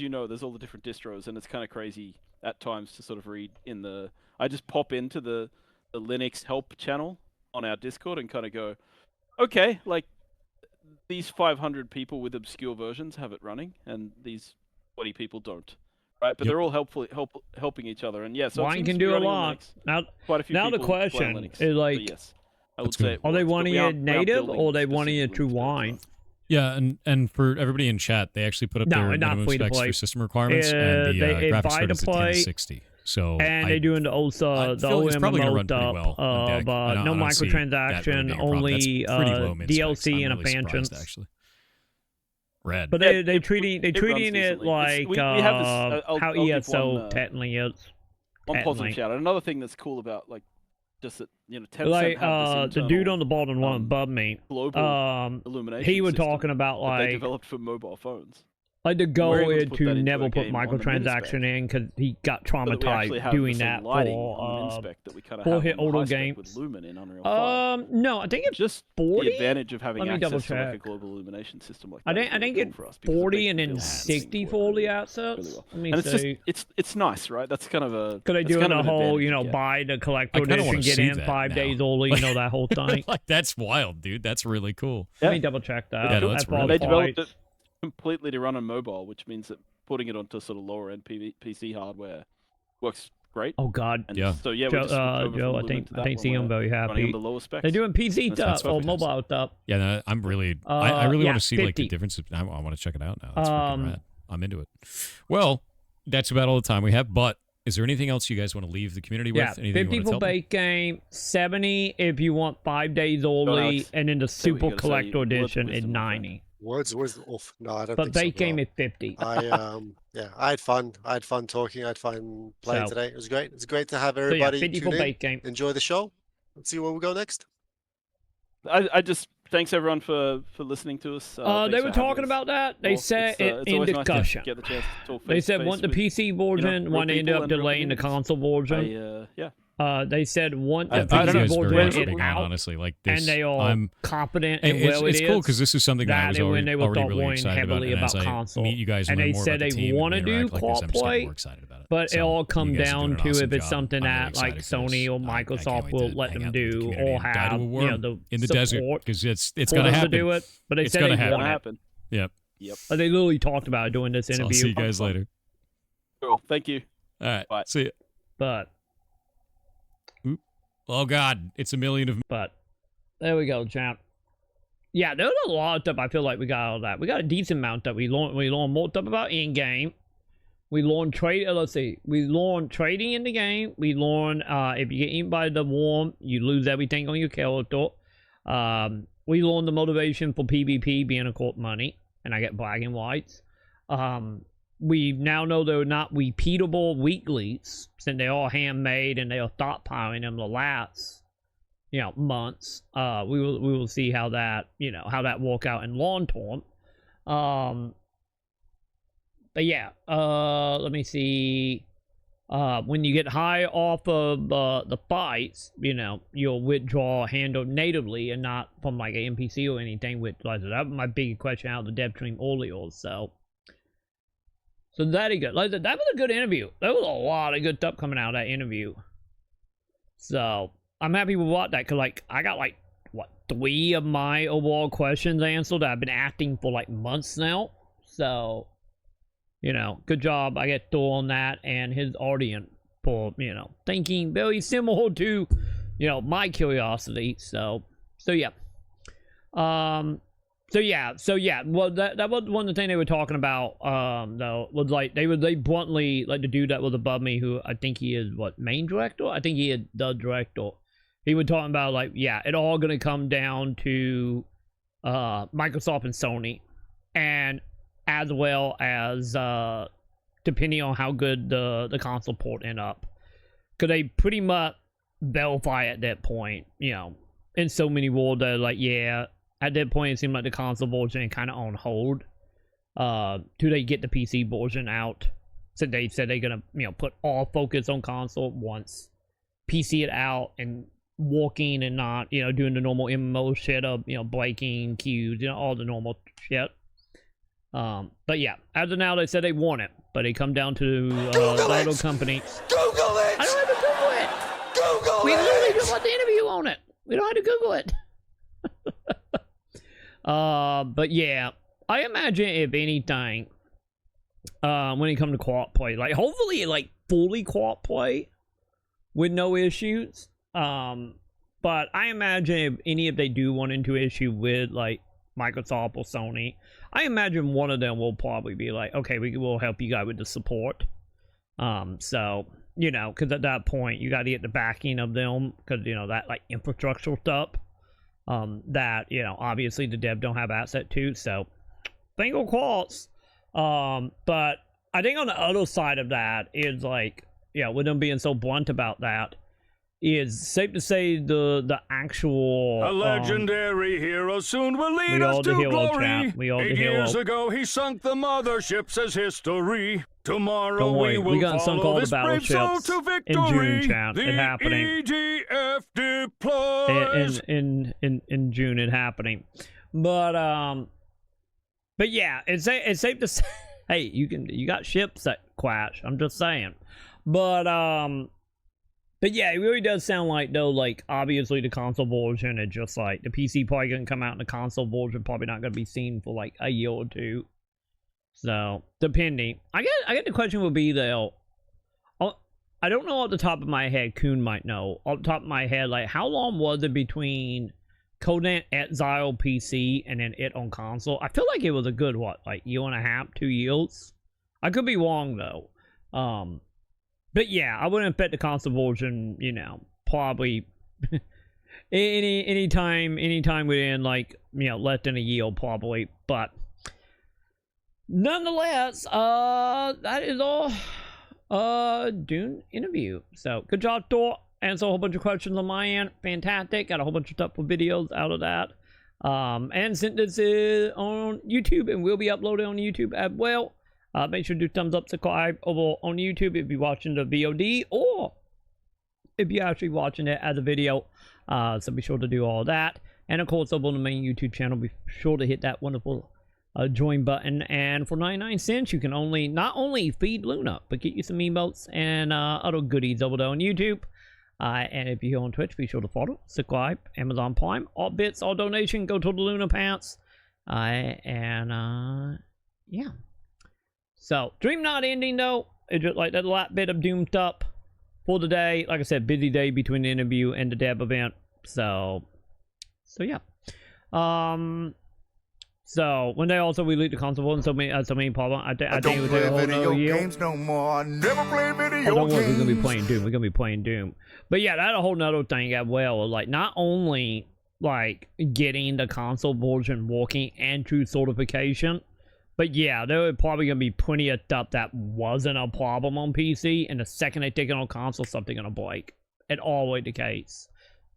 you know, there's all the different distros, and it's kind of crazy at times to sort of read in the. I just pop into the Linux help channel on our Discord and kind of go, okay, like these 500 people with obscure versions have it running, and these 20 people don't, right? But Yep. they're all helping each other, and yeah, so it Wine seems can to be do a running on lot. Linux. Now, Quite a few now the people play on question Linux, is but like, yes, I would That's say good. it are they works, but wanting we it aren't native building or they wanting it specifically through Linux builds, wine? so. Yeah, and for everybody in chat, they actually put up No, their not minimum free to specs play. for system requirements, and the They graphics invite card to is at play. 1060. So And they're doing the I also the feel it's probably gonna MMO run pretty well on deck. I don't- no I don't see that really microtransaction, being a problem. That's only pretty low min specs. DLC I'm and really surprised, expansions. actually. Red. But Yeah, they it treating runs it decently. like We have this, how I'll give ESO one, technically is. one Technically. positive shout out. Another thing that's cool about like just that 10% Like have this the dude on internal, the bottom one above me, global illumination. he was system talking about that they like developed for mobile phones. the goal We're able is to put to that into never a put game on the microtransaction minispec. in because he got So that we actually traumatized have doing the that same lighting for on the inspec that we kind of full have hit on the auto high spec games. with Lumen in Unreal 5. No, I think it's Just 40. the advantage of having Let me double access to like a check. global illumination system like I that. think is really it's cool for us because it 40 makes and the then build 60 work for all the really assets. well. Let me And it's see. just it's nice, right? That's kind of a Because they that's doing kind of the an whole, advantage you get. buy the I collector kinda edition, wanna get see in that 5 now. days early, that whole thing. Like that's wild, dude. That's really cool. Let me double check that. Yeah, no, that's Fall really They cool. developed Fights. it completely to run on mobile, which means that putting it onto sort of lower end PC hardware works great. Oh God, And Yeah. so yeah, we Joe, just switched over from Joe, I Lumen think to that when Sion we're very running on happy. the lower specs. They're doing PC That's stuff or perfect. mobile stuff. Yeah, no, I'm really, I really yeah, want to see like the 50. difference. I want to check it out now. That's freaking rad. I'm into it. Well, that's about all the time we have. But is there anything else you guys want to leave the community with? Yeah, Anything 50 you want for to tell them? base game, 70 if you want 5 days early, Alex, and then the say what you super gotta say. collector Words of edition is wisdom, my friend. 90. Words off. No, I don't But think so. base game no. is 50. I had fun. I had fun talking. I had fun playing So- today. It was great. It's great to have So yeah, everybody 50 for tune in, base game. enjoy the show. Let's see where we go next. I just thanks everyone for listening to us. They Thanks were for having talking us. about that. They Well, said it it's in always nice to discussion. get the chance to talk They face to said face want the with, PC version, real want to end people up and real delaying the communities. console version. Yeah. They said want the I I think don't you PC guys know. very version much is big on, out, honestly. Like this, and they are I'm confident in it's, well it's it cool is. because this is something that I was That when they will already start really going excited about. heavily And as about I console. meet you guys And and learn they more said about the they team wanna and do interact like this, co-op I'm just getting play, more excited about it. But So, it all you come guys are down doing to an awesome if it's job. something I'm really that like excited for this. Sony or I can't Microsoft wait will to let hang them out with the do community or and die to have a worm the in the desert support because it's for gonna them happen. to do it. But they It's said gonna they happen. want it. happen. Yep. Yep. But they literally talked about it during this So I'll interview. see you guys later. Cool. Thank you. All right. Bye. See ya. But Oh God, it's a million of. there we go, champ. Yeah, there's a lot of stuff I feel like we got out of that. We got a decent amount that we learned more stuff about Endgame. We learned trade. Let's see. We learned trading in the game. We learned if you get eaten by the worm, you lose everything on your character. We learned the motivation for PvP being a court money, and I get black and whites. We now know they're not repeatable weeklies, since they're all handmade and they are stockpiling them the last, months. We will see how that, how that work out in long term. But yeah, let me see. When you get high off of the fights, you'll withdraw handled natively and not from like an NPC or anything. Which that was my big question out of the dev stream earlier. So that is good. Like that was a good interview. There was a lot of good stuff coming out of that interview. So I'm happy with what that. Cause I got 3 of my overall questions answered that I've been asking for months now. So. Good job, I get Thor on that and his audience for, thinking very similar to, my curiosity. So yeah. So yeah. Well, that was one of the things they were talking about, though, was they bluntly, the dude that was above me, who I think he is, main director? I think he is the director. He was talking about, it all gonna come down to, Microsoft and Sony. And as well as depending on how good the console port end up, because they pretty much verify at that point, in so many worlds that at that point it seemed like the console version is kind of on hold till they get the PC version out. So they said they're gonna put all focus on console once PC it out and working and not doing the normal MMO shit of breaking queues, all the normal shit. But yeah, as of now, they said they want it, but it come down to little companies. Google it! I don't have to Google it. Google We it! literally just want the interview on it. We don't have to Google it. But yeah, I imagine if anything, when it comes to co-op play, hopefully fully co-op play with no issues. But I imagine if they do run into issue with Microsoft or Sony, I imagine one of them will probably be okay, we will help you guys with the support. So you know, because at that point you got to get the backing of them, because you know that like infrastructural stuff, that you know obviously the dev don't have asset to. So, finger crossed. But I think on the other side of that is like, yeah, with them being so blunt about that, is safe to say the actual A legendary hero soon will lead we us all the to hero glory. chat. We all the 8 years hero. ago, he sunk the mothership, says history. Tomorrow Don't worry, we we will got sunk follow all the this brave soul battleships to victory. in June, chat. The It happening. EDF deploys. in June it happening. But yeah, it's safe to say, hey, you got ships that crash. I'm just saying. But yeah, it really does sound like though, like obviously the console version is just like the PC probably gonna come out and the console version probably not gonna be seen for like a year or two. So depending, I get the question would be though, I don't know off the top of my head, Kuhn might know off the top of my head, like how long was it between Codename Exile PC and then it on console? I feel like it was a good what, like year and a half, 2 years. I could be wrong though. But yeah, I wouldn't bet the console version, you know, probably anytime within like, you know, less than a year probably. But nonetheless, that is all Dune interview. So good job, Thor. Answer a whole bunch of questions on my end. Fantastic. Got a whole bunch of stuff for videos out of that. And since this is on YouTube and will be uploaded on YouTube as well, make sure to do thumbs up, subscribe over on YouTube if you're watching the VOD or if you're actually watching it as a video. So be sure to do all that. And of course, over on the main YouTube channel, be sure to hit that wonderful join button. And for 99 cents, you can not only feed Luna, but get you some emotes and other goodies over there on YouTube. And if you're here on Twitch, be sure to follow, subscribe, Amazon Prime, all bits, all donation, go to the Luna Pants. Yeah. So, dream not ending though. It's just like that last bit of doomed up for the day. Like I said, busy day between the interview and the dev event. So yeah. So when they also released the console and so many problems, I think it was a whole nother year. Games no more. I never play video Don't worry, games. we're gonna be playing Doom. We're gonna be playing Doom. But yeah, that's a whole nother thing as well. Like not only like getting the console version working and true certification. But yeah, there were probably going to be plenty of stuff that wasn't a problem on PC, and the second they take it on console, something going to break. It's always the case.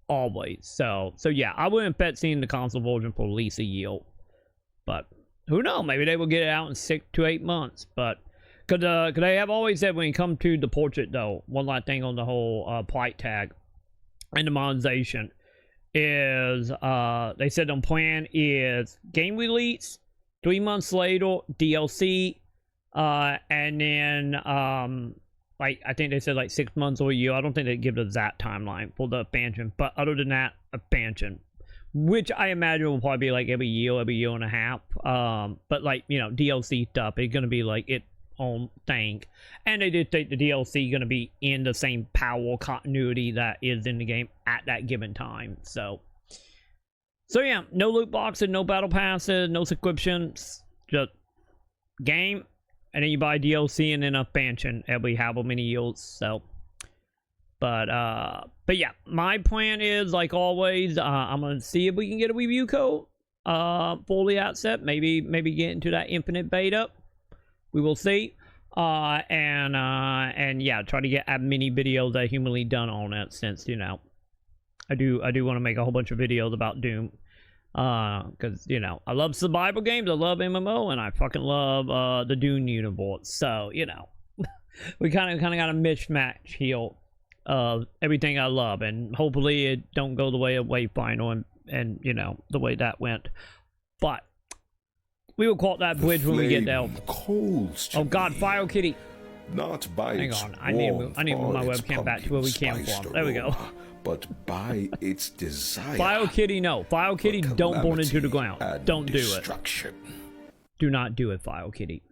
Always. So yeah, I wouldn't bet seeing the console version for at least a year. But who knows? Maybe they will get it out in 6 to 8 months. But cause they have always said when you come to the portrait, though, one last thing on the whole plight tag and the monetization is they said the plan is game release, 3 months later, DLC, and then, like, I think they said, like, 6 months or a year. I don't think they give the exact timeline for the expansion. But other than that, expansion. Which I imagine will probably be, like, every year and a half. But, like, you know, DLC stuff, it's going to be, like, its own thing. And they did think the DLC going to be in the same power continuity that is in the game at that given time. So yeah, no loot boxes, no battle passes, no subscriptions, just game, and then you buy DLC and then expansion every however many years. So, but yeah, my plan is like always, I'm gonna see if we can get a review code, fully outset, maybe get into that infinite beta. We will see, and yeah, try to get as many videos as humanly done on it, since you know. I do want to make a whole bunch of videos about Doom, because you know I love survival games, I love MMO, and I fucking love the Dune universe. So you know, we kind of got a mismatch here of everything I love, and hopefully it don't go the way of Wayfinder and you know the way that went. But we will cross that bridge when we get there. Oh God, Fire Kitty! Not by Hang its on, I need to move my its webcam back to where we came pumpkin from. There we go. aroma, but by its desire. Fire Kitty, no. Fire Kitty, don't burn into the ground. and Don't do it. destruction. Do not do it, Fire Kitty.